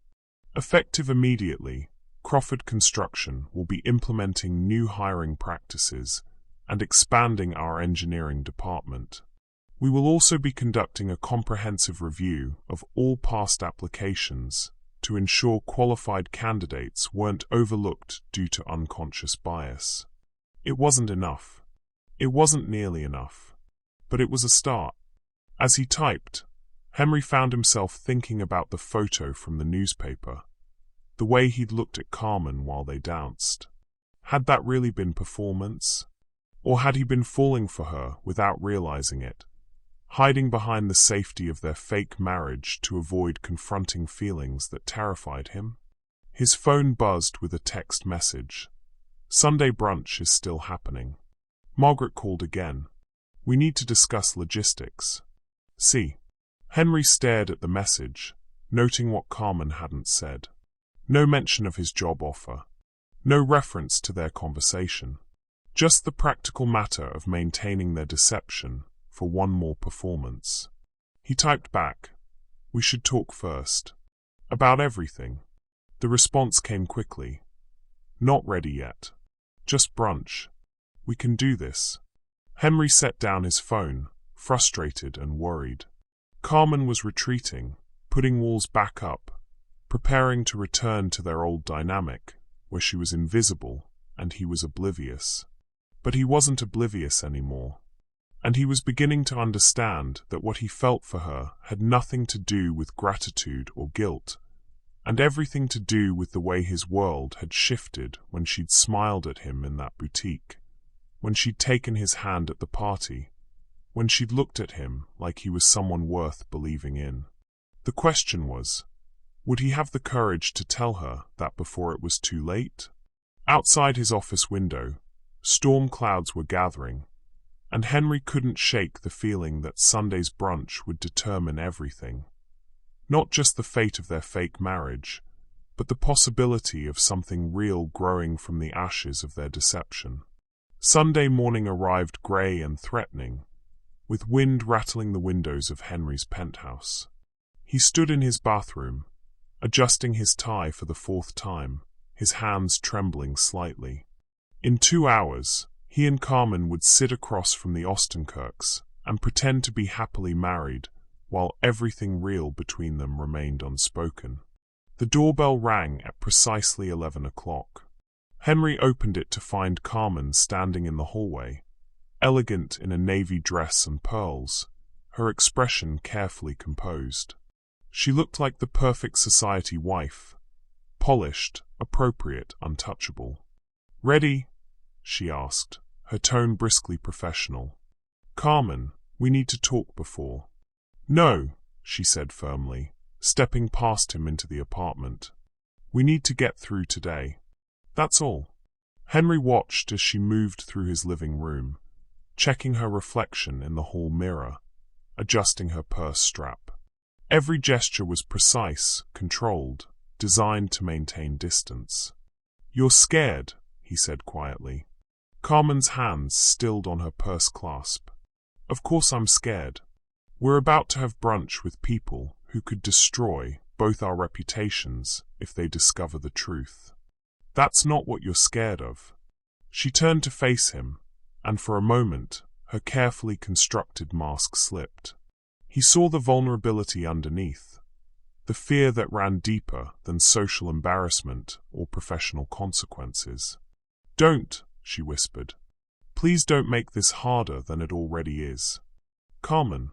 Effective immediately, Crawford Construction will be implementing new hiring practices and expanding our engineering department. We will also be conducting a comprehensive review of all past applications to ensure qualified candidates weren't overlooked due to unconscious bias. It wasn't enough. It wasn't nearly enough. But it was a start. As he typed, Henry found himself thinking about the photo from the newspaper, the way he'd looked at Carmen while they danced. Had that really been performance? Or had he been falling for her without realizing it, hiding behind the safety of their fake marriage to avoid confronting feelings that terrified him? His phone buzzed with a text message. Sunday brunch is still happening. Margaret called again. We need to discuss logistics. See. Henry stared at the message, noting what Carmen hadn't said. No mention of his job offer. No reference to their conversation. Just the practical matter of maintaining their deception for one more performance. He typed back, "We should talk first. About everything." The response came quickly. "Not ready yet. Just brunch. We can do this." Henry set down his phone, frustrated and worried. Carmen was retreating, putting walls back up, preparing to return to their old dynamic, where she was invisible and he was oblivious. But he wasn't oblivious anymore. And he was beginning to understand that what he felt for her had nothing to do with gratitude or guilt, and everything to do with the way his world had shifted when she'd smiled at him in that boutique, when she'd taken his hand at the party, when she'd looked at him like he was someone worth believing in. The question was, would he have the courage to tell her that before it was too late? Outside his office window, storm clouds were gathering, and Henry couldn't shake the feeling that Sunday's brunch would determine everything. Not just the fate of their fake marriage, but the possibility of something real growing from the ashes of their deception. Sunday morning arrived grey and threatening, with wind rattling the windows of Henry's penthouse. He stood in his bathroom, adjusting his tie for the fourth time, his hands trembling slightly. In 2 hours, he and Carmen would sit across from the Ostenkirks and pretend to be happily married, while everything real between them remained unspoken. The doorbell rang at precisely 11 o'clock. Henry opened it to find Carmen standing in the hallway, elegant in a navy dress and pearls, her expression carefully composed. She looked like the perfect society wife, polished, appropriate, untouchable. "Ready?" she asked, her tone briskly professional. "Carmen, we need to talk before." "No," she said firmly, stepping past him into the apartment. "We need to get through today. That's all." Henry watched as she moved through his living room, checking her reflection in the hall mirror, adjusting her purse strap. Every gesture was precise, controlled, designed to maintain distance. "You're scared," he said quietly. Carmen's hands stilled on her purse clasp. "Of course I'm scared. We're about to have brunch with people who could destroy both our reputations if they discover the truth. That's not what you're scared of." She turned to face him, and for a moment, her carefully constructed mask slipped. He saw the vulnerability underneath, the fear that ran deeper than social embarrassment or professional consequences. "Don't," she whispered. "Please don't make this harder than it already is." "Carmen."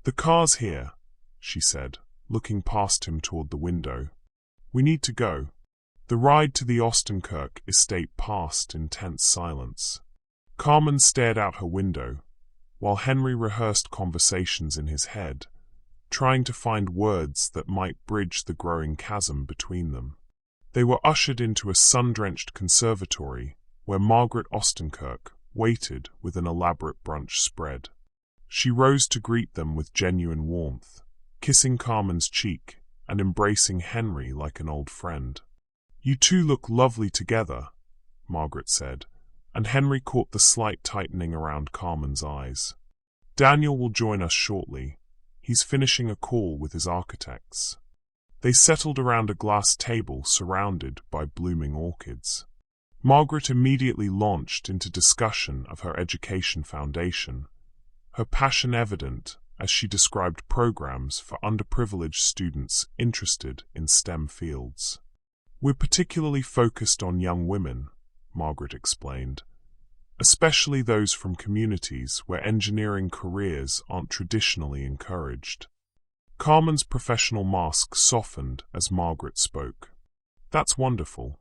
"The car's here," she said, looking past him toward the window. "We need to go." The ride to the Ostenkirk estate passed in tense silence. Carmen stared out her window, while Henry rehearsed conversations in his head, trying to find words that might bridge the growing chasm between them. They were ushered into a sun-drenched conservatory where Margaret Ostenkirk waited with an elaborate brunch spread. She rose to greet them with genuine warmth, kissing Carmen's cheek and embracing Henry like an old friend. "You two look lovely together," Margaret said, and Henry caught the slight tightening around Carmen's eyes. "Daniel will join us shortly. He's finishing a call with his architects." They settled around a glass table surrounded by blooming orchids. Margaret immediately launched into discussion of her education foundation, her passion evident as she described programs for underprivileged students interested in STEM fields. "We're particularly focused on young women," Margaret explained, "especially those from communities where engineering careers aren't traditionally encouraged." Carmen's professional mask softened as Margaret spoke. "That's wonderful.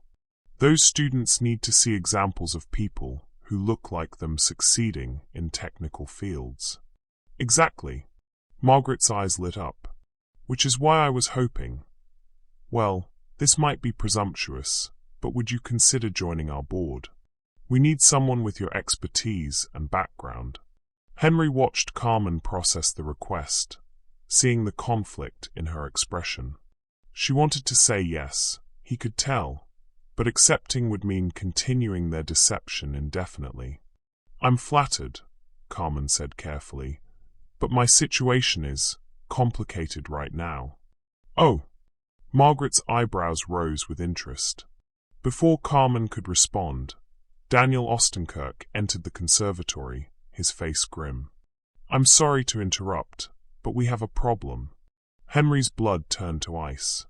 Those students need to see examples of people who look like them succeeding in technical fields." "Exactly." Margaret's eyes lit up. "Which is why I was hoping. Well, this might be presumptuous, but would you consider joining our board? We need someone with your expertise and background." Henry watched Carmen process the request, seeing the conflict in her expression. She wanted to say yes, he could tell, but accepting would mean continuing their deception indefinitely. I'm flattered, Carmen said carefully, but my situation is complicated right now. Oh, Margaret's eyebrows rose with interest. Before Carmen could respond, Daniel Ostenkirk entered the conservatory, his face grim. I'm sorry to interrupt, but we have a problem. Henry's blood turned to ice.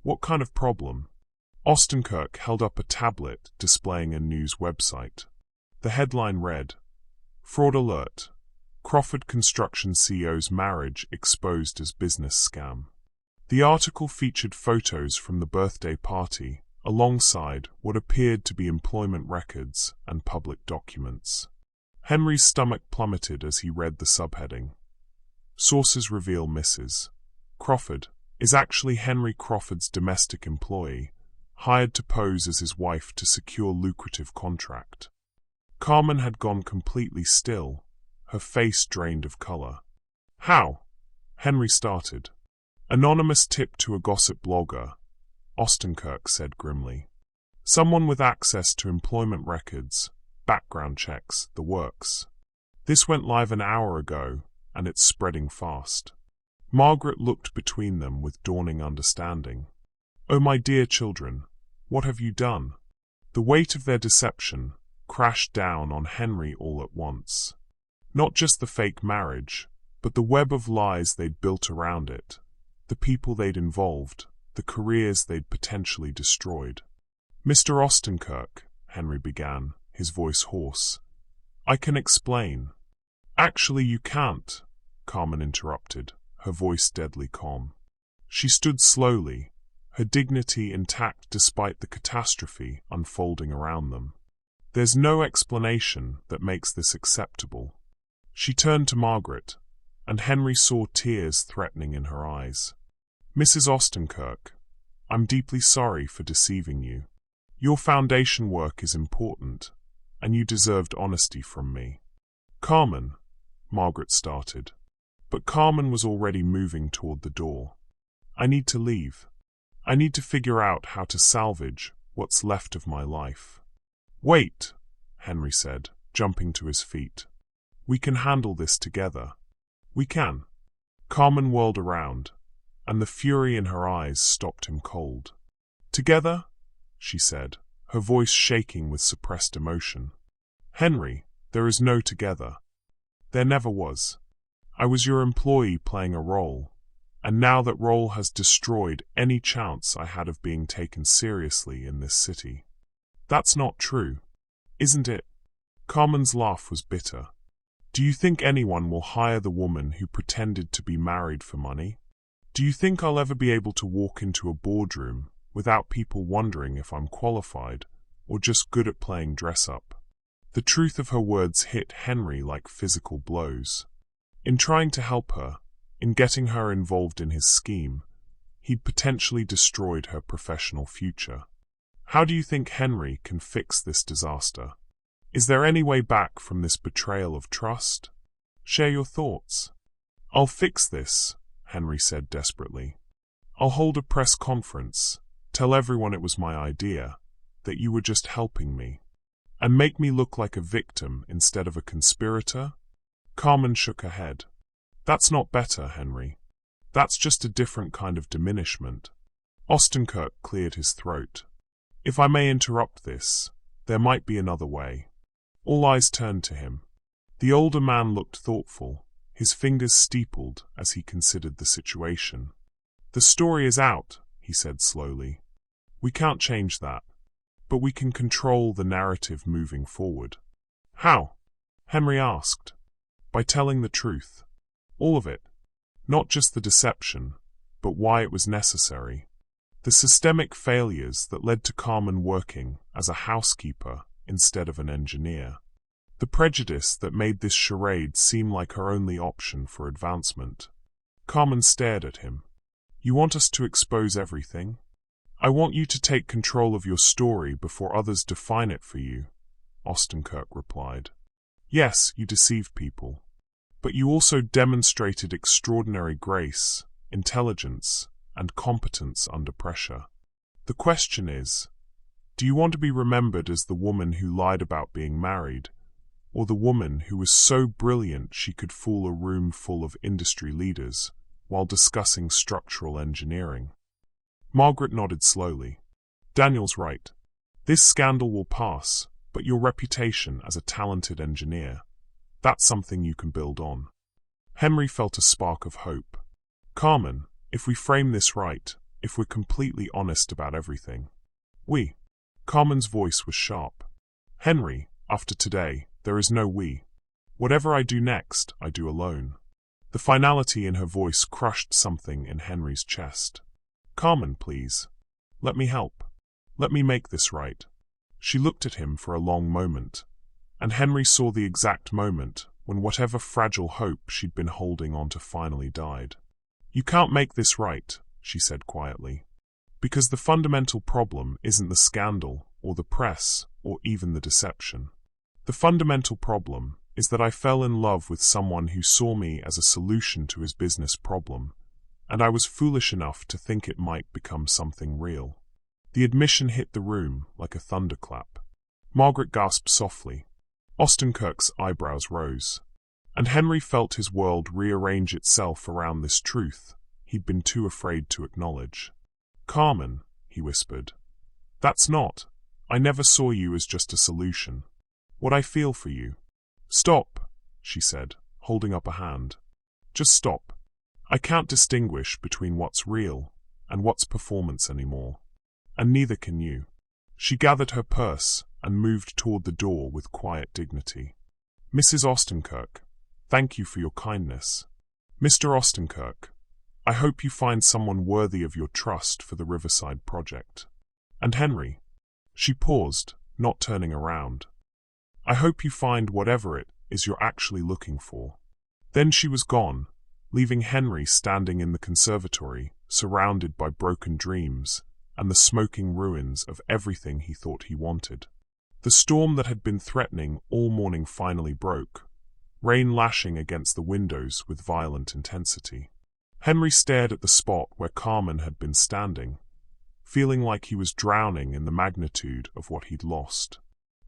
What kind of problem? Ostenkirk held up a tablet displaying a news website. The headline read, Fraud Alert. Crawford Construction CEO's marriage exposed as business scam. The article featured photos from the birthday party, alongside what appeared to be employment records and public documents. Henry's stomach plummeted as he read the subheading. Sources reveal Mrs. Crawford is actually Henry Crawford's domestic employee, hired to pose as his wife to secure lucrative contract. Carmen had gone completely still, her face drained of color. How? Henry started. Anonymous tip to a gossip blogger, Ostenkirk said grimly. Someone with access to employment records, background checks, the works. This went live an hour ago, and it's spreading fast. Margaret looked between them with dawning understanding. Oh, my dear children, what have you done? The weight of their deception crashed down on Henry all at once. Not just the fake marriage, but the web of lies they'd built around it, the people they'd involved, the careers they'd potentially destroyed. Mr. Ostenkirk, Henry began, his voice hoarse. I can explain. Actually, you can't, Carmen interrupted, her voice deadly calm. She stood slowly, her dignity intact despite the catastrophe unfolding around them. There's no explanation that makes this acceptable. She turned to Margaret, and Henry saw tears threatening in her eyes. Mrs. Ostenkirk, I'm deeply sorry for deceiving you. Your foundation work is important, and you deserved honesty from me. Carmen, Margaret started, but Carmen was already moving toward the door. I need to leave. I need to figure out how to salvage what's left of my life. Wait, Henry said, jumping to his feet. We can handle this together. We can. Carmen whirled around, and the fury in her eyes stopped him cold. Together? She said, her voice shaking with suppressed emotion. Henry, there is no together. There never was. I was your employee playing a role, and now that role has destroyed any chance I had of being taken seriously in this city. That's not true, isn't it? Carmen's laugh was bitter. Do you think anyone will hire the woman who pretended to be married for money? Do you think I'll ever be able to walk into a boardroom without people wondering if I'm qualified or just good at playing dress-up? The truth of her words hit Henry like physical blows. In trying to help her, in getting her involved in his scheme, he'd potentially destroyed her professional future. How do you think Henry can fix this disaster? Is there any way back from this betrayal of trust? Share your thoughts. I'll fix this, Henry said desperately. I'll hold a press conference, tell everyone it was my idea, that you were just helping me, and make me look like a victim instead of a conspirator? Carmen shook her head. That's not better, Henry. That's just a different kind of diminishment. Ostenkirk cleared his throat. If I may interrupt this, there might be another way. All eyes turned to him. The older man looked thoughtful, his fingers steepled as he considered the situation. The story is out, he said slowly. We can't change that, but we can control the narrative moving forward. How? Henry asked. By telling the truth. All of it. Not just the deception, but why it was necessary. The systemic failures that led to Carmen working as a housekeeper instead of an engineer. The prejudice that made this charade seem like her only option for advancement. Carmen stared at him. You want us to expose everything? I want you to take control of your story before others define it for you, Ostenkirk replied. Yes, you deceived people, but you also demonstrated extraordinary grace, intelligence, and competence under pressure. The question is, Do you want to be remembered as the woman who lied about being married, or the woman who was so brilliant she could fool a room full of industry leaders while discussing structural engineering? Margaret nodded slowly. Daniel's right. This scandal will pass, but your reputation as a talented engineer, that's something you can build on. Henry felt a spark of hope. Carmen, if we frame this right, if we're completely honest about everything. We. Carmen's voice was sharp. Henry, after today, there is no we. Whatever I do next, I do alone. The finality in her voice crushed something in Henry's chest. Carmen, please. Let me help. Let me make this right. She looked at him for a long moment, and Henry saw the exact moment when whatever fragile hope she'd been holding on to finally died. You can't make this right, she said quietly, because the fundamental problem isn't the scandal or the press or even the deception. The fundamental problem is that I fell in love with someone who saw me as a solution to his business problem, and I was foolish enough to think it might become something real. The admission hit the room like a thunderclap. Margaret gasped softly. Ostenkirk's eyebrows rose, and Henry felt his world rearrange itself around this truth he'd been too afraid to acknowledge. Carmen, he whispered, that's not. I never saw you as just a solution. What I feel for you. Stop, she said, holding up a hand. Just stop. I can't distinguish between what's real and what's performance anymore. And neither can you. She gathered her purse and moved toward the door with quiet dignity. Mrs. Ostenkirk, thank you for your kindness. Mr. Ostenkirk, I hope you find someone worthy of your trust for the Riverside project. And Henry. She paused, not turning around. I hope you find whatever it is you're actually looking for. Then she was gone, leaving Henry standing in the conservatory, surrounded by broken dreams and the smoking ruins of everything he thought he wanted. The storm that had been threatening all morning finally broke, rain lashing against the windows with violent intensity. Henry stared at the spot where Carmen had been standing, feeling like he was drowning in the magnitude of what he'd lost.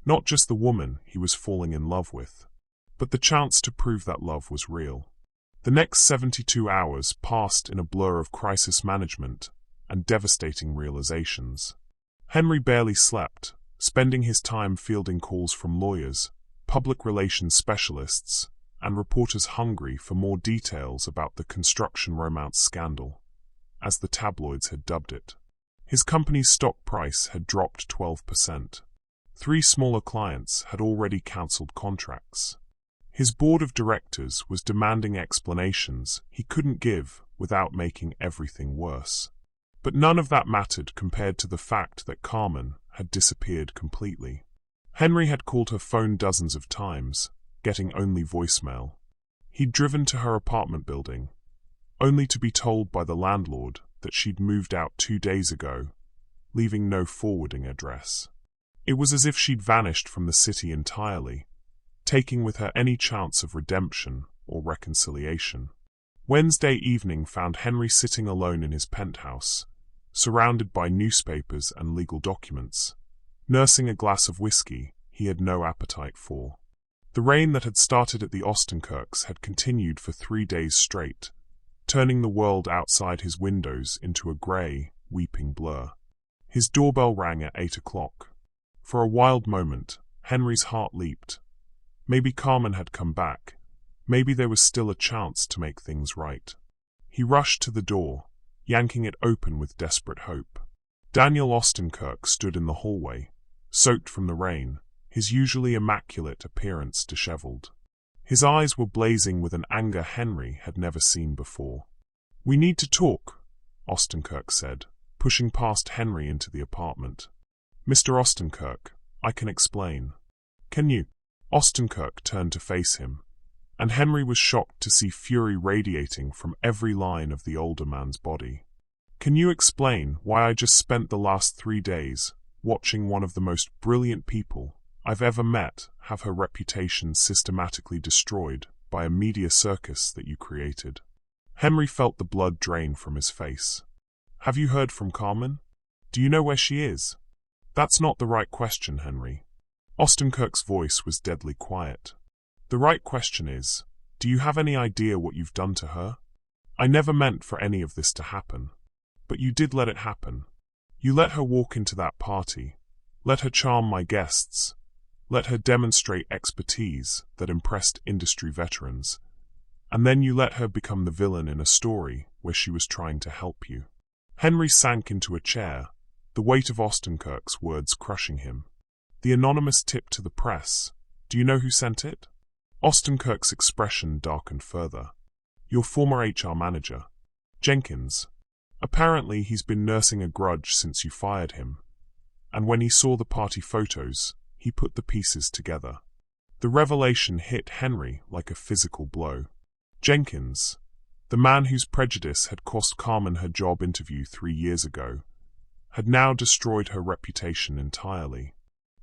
Not just the woman he was falling in love with, but the chance to prove that love was real. The next 72 hours passed in a blur of crisis management and devastating realizations. Henry barely slept, spending his time fielding calls from lawyers, public relations specialists, and reporters hungry for more details about the construction romance scandal, as the tabloids had dubbed it. His company's stock price had dropped 12%. 3 smaller clients had already cancelled contracts. His board of directors was demanding explanations he couldn't give without making everything worse. But none of that mattered compared to the fact that Carmen had disappeared completely. Henry had called her phone dozens of times, getting only voicemail. He'd driven to her apartment building, only to be told by the landlord that she'd moved out 2 days ago, leaving no forwarding address. It was as if she'd vanished from the city entirely, taking with her any chance of redemption or reconciliation. Wednesday evening found Henry sitting alone in his penthouse, surrounded by newspapers and legal documents, nursing a glass of whiskey he had no appetite for. The rain that had started at the Ostenkirks had continued for 3 days straight, turning the world outside his windows into a grey, weeping blur. His doorbell rang at 8 o'clock. For a wild moment, Henry's heart leaped. Maybe Carmen had come back. Maybe there was still a chance to make things right. He rushed to the door, yanking it open with desperate hope. Daniel Ostenkirk stood in the hallway, soaked from the rain, his usually immaculate appearance disheveled. His eyes were blazing with an anger Henry had never seen before. "We need to talk," Ostenkirk said, pushing past Henry into the apartment. "Mr. Ostenkirk, I can explain." "Can you?" Ostenkirk turned to face him, and Henry was shocked to see fury radiating from every line of the older man's body. "Can you explain why I just spent the last 3 days watching one of the most brilliant people I've ever met have her reputation systematically destroyed by a media circus that you created?" Henry felt the blood drain from his face. "Have you heard from Carmen? Do you know where she is?" That's not the right question, Henry. Ostenkirk's voice was deadly quiet. The right question is, do you have any idea what you've done to her? I never meant for any of this to happen. But you did let it happen. You let her walk into that party, let her charm my guests, let her demonstrate expertise that impressed industry veterans, and then you let her become the villain in a story where she was trying to help you. Henry sank into a chair, the weight of Ostenkirk's words crushing him. The anonymous tip to the press. Do you know who sent it? Ostenkirk's expression darkened further. Your former HR manager, Jenkins. Apparently he's been nursing a grudge since you fired him, and when he saw the party photos, he put the pieces together. The revelation hit Henry like a physical blow. Jenkins, the man whose prejudice had cost Carmen her job interview 3 years ago, had now destroyed her reputation entirely.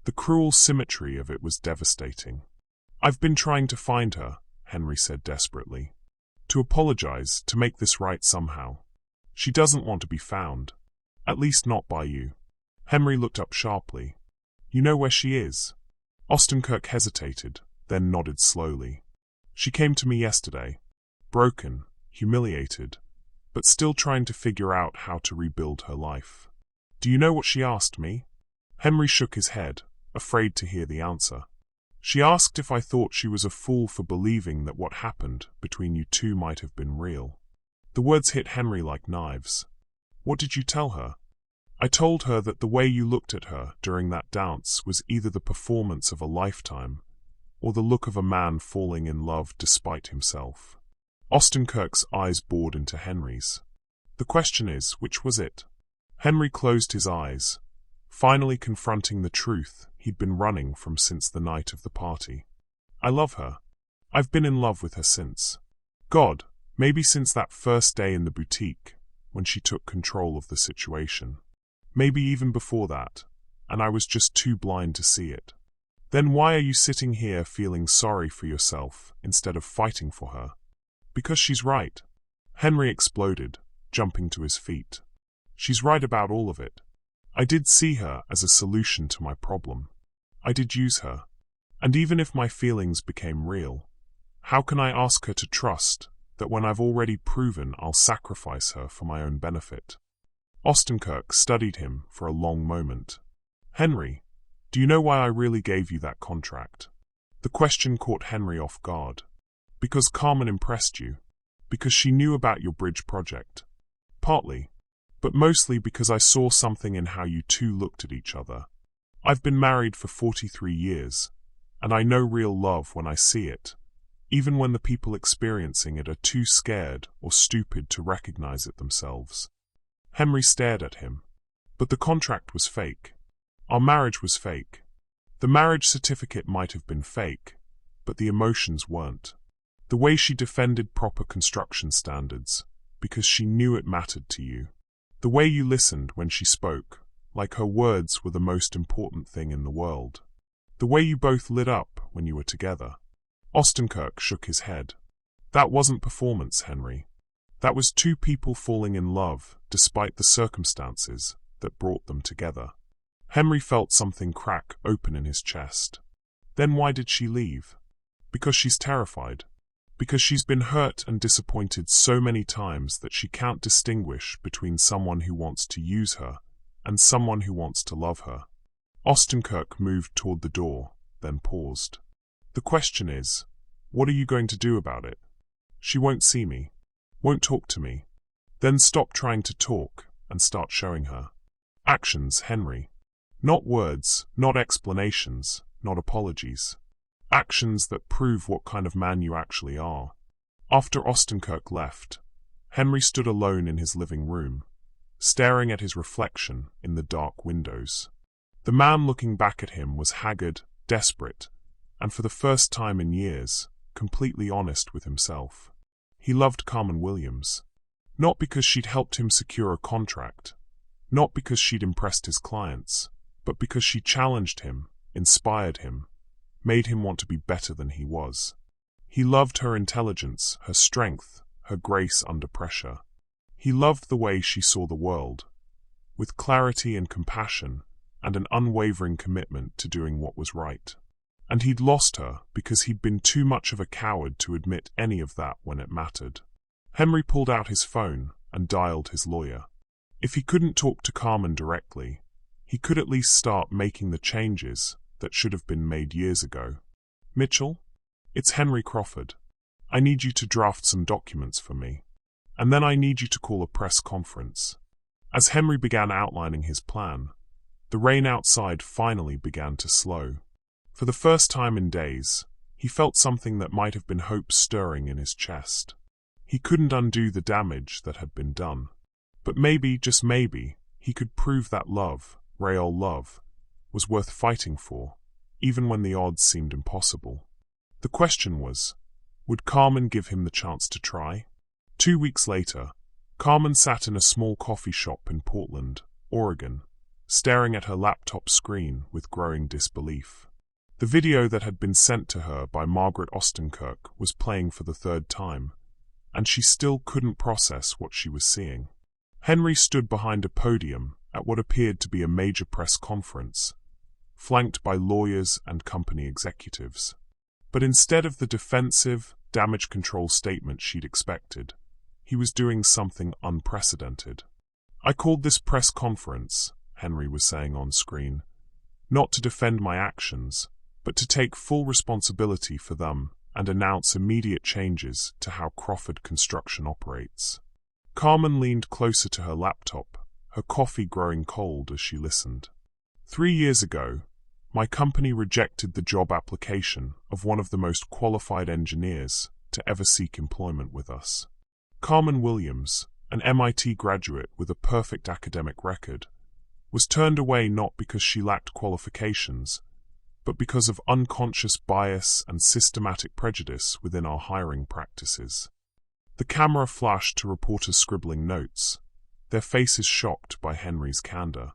The cruel symmetry of it was devastating. I've been trying to find her, Henry said desperately. To apologize, to make this right somehow. She doesn't want to be found. At least not by you. Henry looked up sharply. You know where she is? Ostenkirk hesitated, then nodded slowly. She came to me yesterday. Broken, humiliated, but still trying to figure out how to rebuild her life. Do you know what she asked me? Henry shook his head, afraid to hear the answer. She asked if I thought she was a fool for believing that what happened between you two might have been real. The words hit Henry like knives. What did you tell her? I told her that the way you looked at her during that dance was either the performance of a lifetime, or the look of a man falling in love despite himself. Ostenkirk's eyes bored into Henry's. The question is, which was it? Henry closed his eyes, finally confronting the truth he'd been running from since the night of the party. I love her. I've been in love with her since. God, maybe since that first day in the boutique, when she took control of the situation. Maybe even before that, and I was just too blind to see it. Then why are you sitting here feeling sorry for yourself instead of fighting for her? Because she's right. Henry exploded, jumping to his feet. She's right about all of it. I did see her as a solution to my problem. I did use her. And even if my feelings became real, how can I ask her to trust that when I've already proven I'll sacrifice her for my own benefit? Ostenkirk studied him for a long moment. Henry, do you know why I really gave you that contract? The question caught Henry off guard. Because Carmen impressed you. Because she knew about your bridge project. Partly. But mostly because I saw something in how you two looked at each other. I've been married for 43 years, and I know real love when I see it, even when the people experiencing it are too scared or stupid to recognize it themselves. Henry stared at him. But the contract was fake. Our marriage was fake. The marriage certificate might have been fake, but the emotions weren't. The way she defended proper construction standards, because she knew it mattered to you. The way you listened when she spoke, like her words were the most important thing in the world. The way you both lit up when you were together. Ostenkirk shook his head. That wasn't performance, Henry. That was two people falling in love, despite the circumstances that brought them together. Henry felt something crack open in his chest. Then why did she leave? Because she's terrified. Because she's been hurt and disappointed so many times that she can't distinguish between someone who wants to use her and someone who wants to love her. Ostenkirk moved toward the door, then paused. The question is, what are you going to do about it? She won't see me, won't talk to me. Then stop trying to talk and start showing her. Actions, Henry. Not words, not explanations, not apologies. Actions that prove what kind of man you actually are. After Ostenkirk left, Henry stood alone in his living room, staring at his reflection in the dark windows. The man looking back at him was haggard, desperate, and for the first time in years, completely honest with himself. He loved Carmen Williams. Not because she'd helped him secure a contract, not because she'd impressed his clients, but because she challenged him, inspired him, made him want to be better than he was. He loved her intelligence, her strength, her grace under pressure. He loved the way she saw the world, with clarity and compassion, and an unwavering commitment to doing what was right. And he'd lost her because he'd been too much of a coward to admit any of that when it mattered. Henry pulled out his phone and dialed his lawyer. If he couldn't talk to Carmen directly, he could at least start making the changes that should have been made years ago. "Mitchell, it's Henry Crawford. I need you to draft some documents for me. And then I need you to call a press conference." As Henry began outlining his plan, the rain outside finally began to slow. For the first time in days, he felt something that might have been hope stirring in his chest. He couldn't undo the damage that had been done. But maybe, just maybe, he could prove that love, real love, was worth fighting for, even when the odds seemed impossible. The question was, would Carmen give him the chance to try? 2 weeks later, Carmen sat in a small coffee shop in Portland, Oregon, staring at her laptop screen with growing disbelief. The video that had been sent to her by Margaret Ostenkirk was playing for the third time, and she still couldn't process what she was seeing. Henry stood behind a podium at what appeared to be a major press conference, flanked by lawyers and company executives. But instead of the defensive, damage control statement she'd expected, he was doing something unprecedented. "I called this press conference," Henry was saying on screen, "not to defend my actions, but to take full responsibility for them and announce immediate changes to how Crawford Construction operates." Carmen leaned closer to her laptop, her coffee growing cold as she listened. 3 years ago, my company rejected the job application of one of the most qualified engineers to ever seek employment with us. Carmen Williams, an MIT graduate with a perfect academic record, was turned away not because she lacked qualifications, but because of unconscious bias and systematic prejudice within our hiring practices. The camera flashed to reporters scribbling notes, their faces shocked by Henry's candor.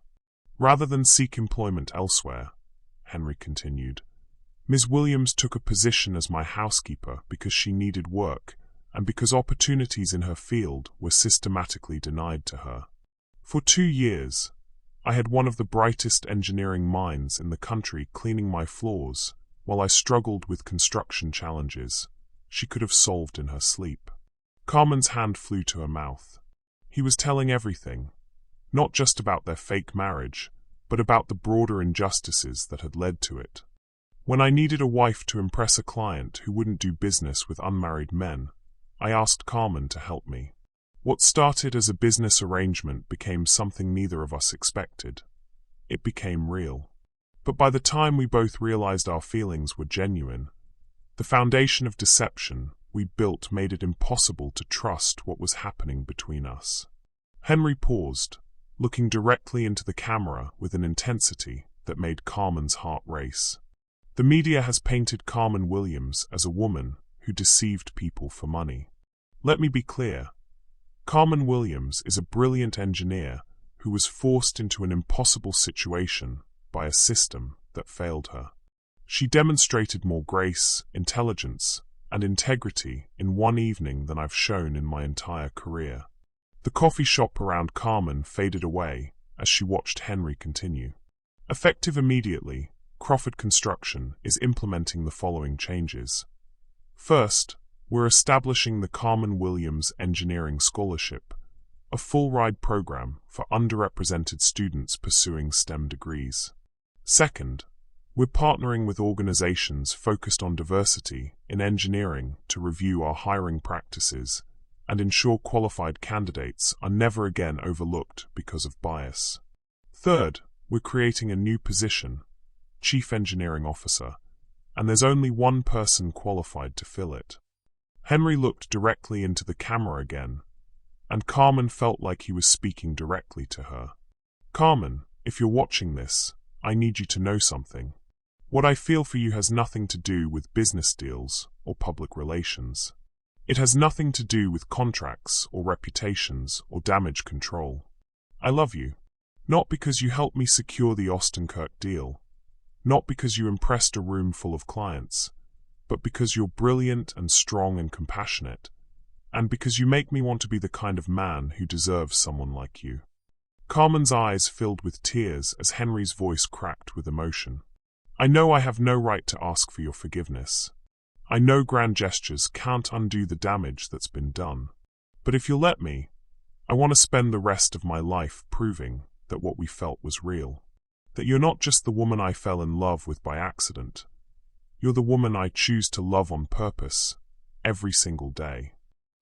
"Rather than seek employment elsewhere," Henry continued, "Ms. Williams took a position as my housekeeper because she needed work and because opportunities in her field were systematically denied to her. For 2 years, I had one of the brightest engineering minds in the country cleaning my floors while I struggled with construction challenges she could have solved in her sleep." Carmen's hand flew to her mouth. He was telling everything, not just about their fake marriage, but about the broader injustices that had led to it. "When I needed a wife to impress a client who wouldn't do business with unmarried men, I asked Carmen to help me. What started as a business arrangement became something neither of us expected. It became real. But by the time we both realized our feelings were genuine, the foundation of deception we built made it impossible to trust what was happening between us." Henry paused, looking directly into the camera with an intensity that made Carmen's heart race. "The media has painted Carmen Williams as a woman who deceived people for money. Let me be clear. Carmen Williams is a brilliant engineer who was forced into an impossible situation by a system that failed her. She demonstrated more grace, intelligence, and integrity in one evening than I've shown in my entire career." The coffee shop around Carmen faded away as she watched Henry continue. "Effective immediately, Crawford Construction is implementing the following changes. First, we're establishing the Carmen Williams Engineering Scholarship, a full-ride program for underrepresented students pursuing STEM degrees. Second, we're partnering with organizations focused on diversity in engineering to review our hiring practices and ensure qualified candidates are never again overlooked because of bias. Third, we're creating a new position, Chief Engineering Officer, and there's only one person qualified to fill it." Henry looked directly into the camera again, and Carmen felt like he was speaking directly to her. "Carmen, if you're watching this, I need you to know something. What I feel for you has nothing to do with business deals or public relations. It has nothing to do with contracts or reputations or damage control. I love you, not because you helped me secure the Ostenkirk deal, not because you impressed a room full of clients, but because you're brilliant and strong and compassionate, and because you make me want to be the kind of man who deserves someone like you." Carmen's eyes filled with tears as Henry's voice cracked with emotion. I know I have no right to ask for your forgiveness. I know grand gestures can't undo the damage that's been done. But if you'll let me, I want to spend the rest of my life proving that what we felt was real. That you're not just the woman I fell in love with by accident. You're the woman I choose to love on purpose, every single day.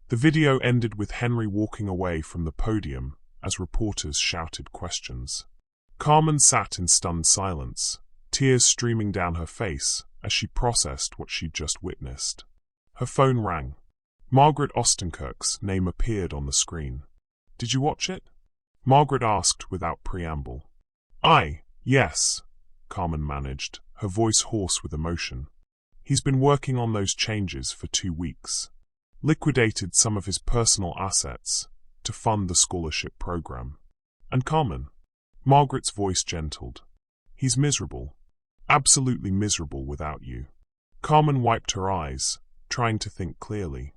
The video ended with Henry walking away from the podium as reporters shouted questions. Carmen sat in stunned silence, tears streaming down her face as she processed what she'd just witnessed. Her phone rang. Margaret Ostenkirk's name appeared on the screen. Did you watch it? Margaret asked without preamble. Yes, Carmen managed, her voice hoarse with emotion. He's been working on those changes for 2 weeks. Liquidated some of his personal assets to fund the scholarship program. And Carmen? Margaret's voice gentled. He's miserable. Absolutely miserable without you. Carmen wiped her eyes, trying to think clearly.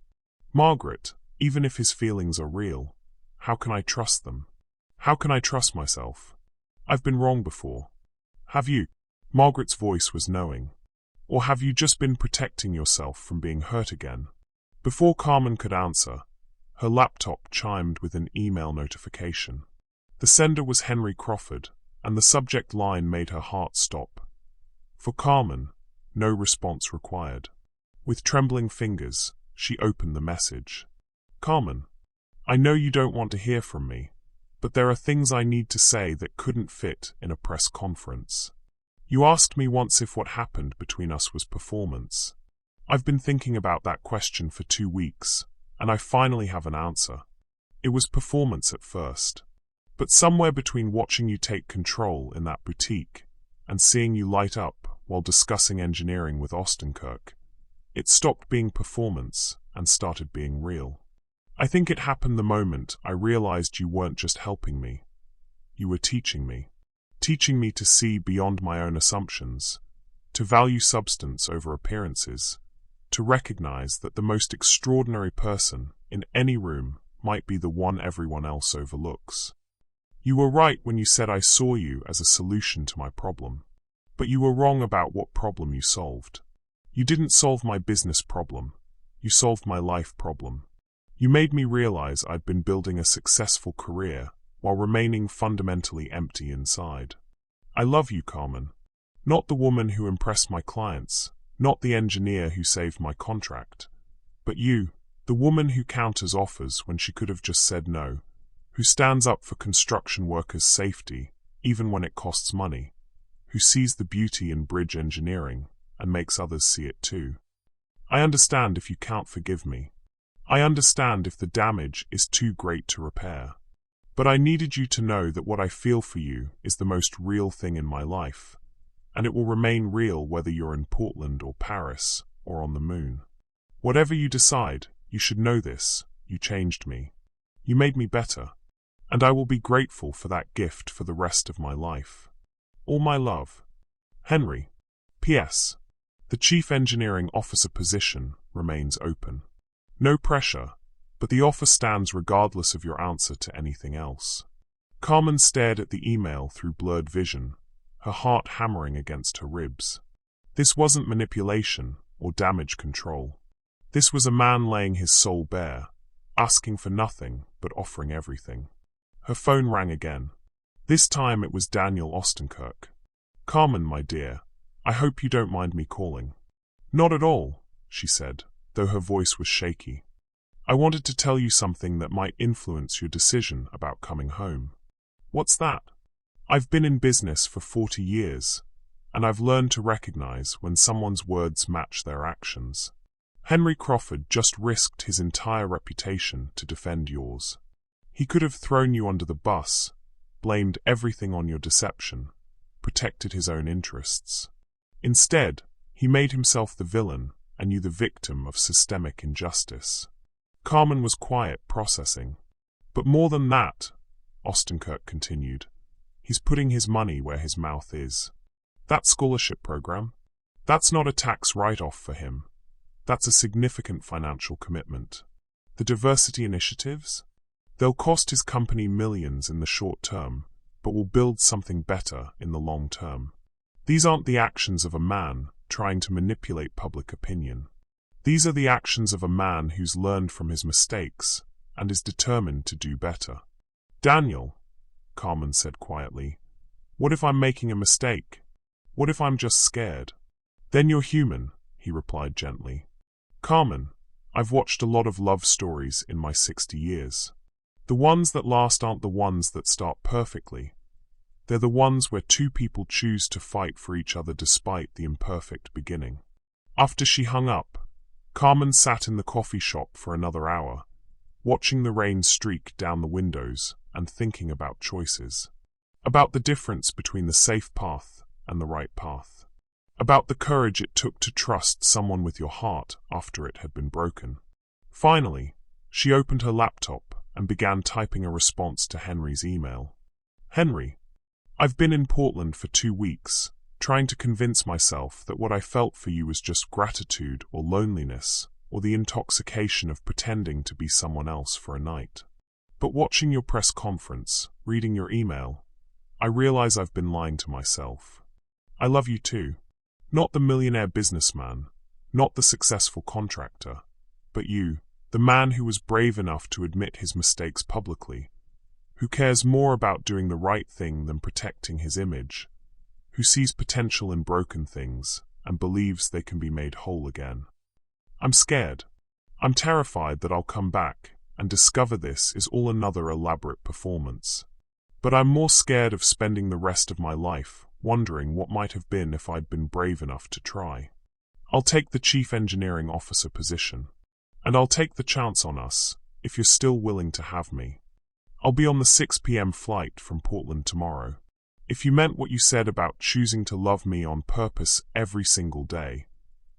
Margaret, even if his feelings are real, how can I trust them? How can I trust myself? I've been wrong before. Have you? Margaret's voice was knowing. Or have you just been protecting yourself from being hurt again? Before Carmen could answer, her laptop chimed with an email notification. The sender was Henry Crawford, and the subject line made her heart stop. For Carmen, no response required. With trembling fingers, she opened the message. Carmen, I know you don't want to hear from me, but there are things I need to say that couldn't fit in a press conference. You asked me once if what happened between us was performance. I've been thinking about that question for 2 weeks, and I finally have an answer. It was performance at first. But somewhere between watching you take control in that boutique and seeing you light up while discussing engineering with Ostenkirk, it stopped being performance and started being real. I think it happened the moment I realized you weren't just helping me. You were teaching me. Teaching me to see beyond my own assumptions, to value substance over appearances, to recognize that the most extraordinary person in any room might be the one everyone else overlooks. You were right when you said I saw you as a solution to my problem. But you were wrong about what problem you solved. You didn't solve my business problem. You solved my life problem. You made me realize I'd been building a successful career while remaining fundamentally empty inside. I love you, Carmen. Not the woman who impressed my clients, not the engineer who saved my contract, but you, the woman who counters offers when she could have just said no, who stands up for construction workers' safety even when it costs money, who sees the beauty in bridge engineering and makes others see it too. I understand if you can't forgive me. I understand if the damage is too great to repair. But I needed you to know that what I feel for you is the most real thing in my life, and it will remain real whether you're in Portland or Paris or on the moon. Whatever you decide, you should know this. You changed me. You made me better. And I will be grateful for that gift for the rest of my life. All my love. Henry. P.S. The Chief Engineering Officer position remains open. No pressure, but the offer stands regardless of your answer to anything else. Carmen stared at the email through blurred vision, her heart hammering against her ribs. This wasn't manipulation or damage control. This was a man laying his soul bare, asking for nothing but offering everything. Her phone rang again. This time it was Daniel Ostenkirk. Carmen, my dear, I hope you don't mind me calling. Not at all, she said, though her voice was shaky. I wanted to tell you something that might influence your decision about coming home. What's that? I've been in business for 40 years, and I've learned to recognize when someone's words match their actions. Henry Crawford just risked his entire reputation to defend yours. He could have thrown you under the bus, blamed everything on your deception, protected his own interests. Instead, he made himself the villain and you the victim of systemic injustice. Carmen was quiet, processing. But more than that, Ostenkirk continued, he's putting his money where his mouth is. That scholarship program? That's not a tax write-off for him. That's a significant financial commitment. The diversity initiatives? They'll cost his company millions in the short term, but will build something better in the long term. These aren't the actions of a man trying to manipulate public opinion. These are the actions of a man who's learned from his mistakes and is determined to do better. Daniel, Carmen said quietly, what if I'm making a mistake? What if I'm just scared? Then you're human, he replied gently. Carmen, I've watched a lot of love stories in my 60 years. The ones that last aren't the ones that start perfectly. They're the ones where two people choose to fight for each other despite the imperfect beginning. After she hung up, Carmen sat in the coffee shop for another hour, watching the rain streak down the windows and thinking about choices. About the difference between the safe path and the right path. About the courage it took to trust someone with your heart after it had been broken. Finally, she opened her laptop and began typing a response to Henry's email. Henry, I've been in Portland for 2 weeks, trying to convince myself that what I felt for you was just gratitude or loneliness, or the intoxication of pretending to be someone else for a night. But watching your press conference, reading your email, I realize I've been lying to myself. I love you too. Not the millionaire businessman, not the successful contractor, but you, the man who was brave enough to admit his mistakes publicly, who cares more about doing the right thing than protecting his image, who sees potential in broken things and believes they can be made whole again. I'm scared. I'm terrified that I'll come back and discover this is all another elaborate performance. But I'm more scared of spending the rest of my life wondering what might have been if I'd been brave enough to try. I'll take the chief engineering officer position. And I'll take the chance on us, if you're still willing to have me. I'll be on the 6 p.m. flight from Portland tomorrow. If you meant what you said about choosing to love me on purpose every single day,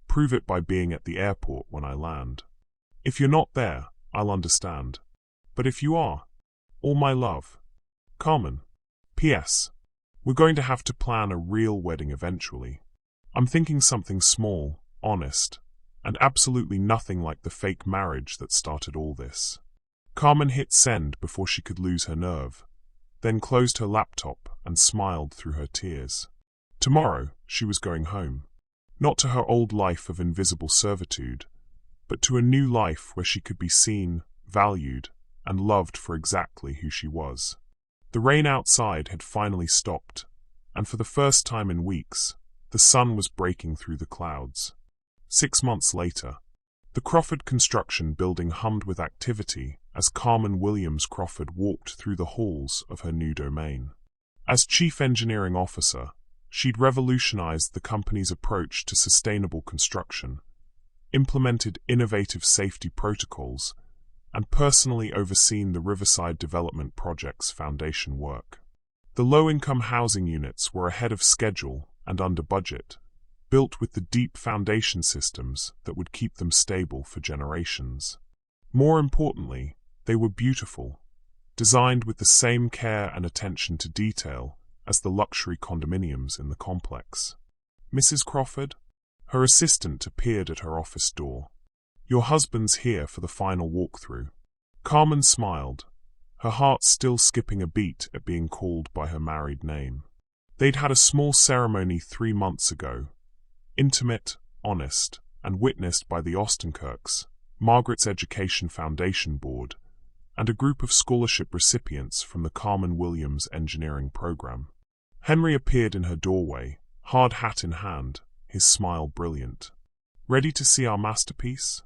prove it by being at the airport when I land. If you're not there, I'll understand. But if you are, all my love. Carmen. P.S. We're going to have to plan a real wedding eventually. I'm thinking something small, honest, and absolutely nothing like the fake marriage that started all this. Carmen hit send before she could lose her nerve, then closed her laptop and smiled through her tears. Tomorrow, she was going home. Not to her old life of invisible servitude, but to a new life where she could be seen, valued, and loved for exactly who she was. The rain outside had finally stopped, and for the first time in weeks, the sun was breaking through the clouds. 6 months later, the Crawford construction building hummed with activity as Carmen Williams Crawford walked through the halls of her new domain. As chief engineering officer, she'd revolutionized the company's approach to sustainable construction, implemented innovative safety protocols, and personally overseen the Riverside Development Project's foundation work. The low-income housing units were ahead of schedule and under budget, built with the deep foundation systems that would keep them stable for generations. More importantly, they were beautiful, designed with the same care and attention to detail as the luxury condominiums in the complex. Mrs. Crawford? Her assistant appeared at her office door. Your husband's here for the final walkthrough. Carmen smiled, her heart still skipping a beat at being called by her married name. They'd had a small ceremony 3 months ago, intimate, honest, and witnessed by the Ostenkirks, Margaret's Education Foundation Board, and a group of scholarship recipients from the Carmen Williams Engineering Program. Henry appeared in her doorway, hard hat in hand, his smile brilliant. Ready to see our masterpiece?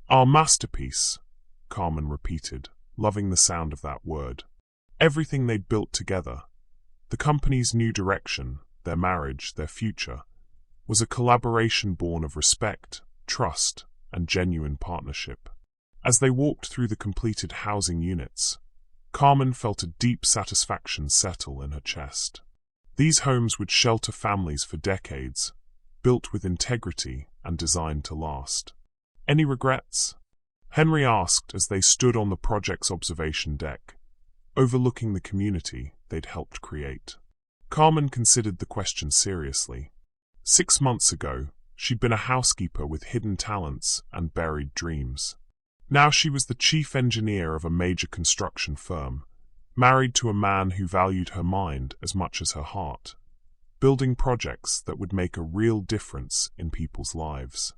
Our masterpiece, Carmen repeated, loving the sound of that word. Everything they'd built together, the company's new direction, their marriage, their future, was a collaboration born of respect, trust, and genuine partnership. As they walked through the completed housing units, Carmen felt a deep satisfaction settle in her chest. These homes would shelter families for decades, built with integrity and designed to last. Any regrets? Henry asked as they stood on the project's observation deck, overlooking the community they'd helped create. Carmen considered the question seriously. 6 months ago, she'd been a housekeeper with hidden talents and buried dreams. Now she was the chief engineer of a major construction firm, married to a man who valued her mind as much as her heart, building projects that would make a real difference in people's lives.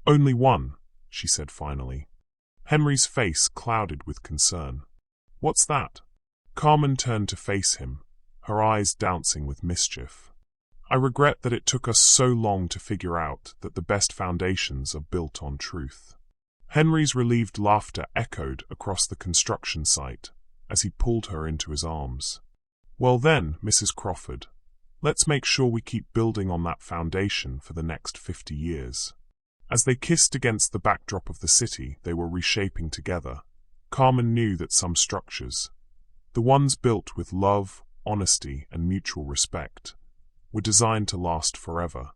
"Only one," she said finally. Henry's face clouded with concern. "What's that?" Carmen turned to face him, her eyes dancing with mischief. "I regret that it took us so long to figure out that the best foundations are built on truth." Henry's relieved laughter echoed across the construction site as he pulled her into his arms. "Well then, Mrs. Crawford, let's make sure we keep building on that foundation for the next 50 years. As they kissed against the backdrop of the city they were reshaping together, Carmen knew that some structures, the ones built with love, honesty, and mutual respect, were designed to last forever.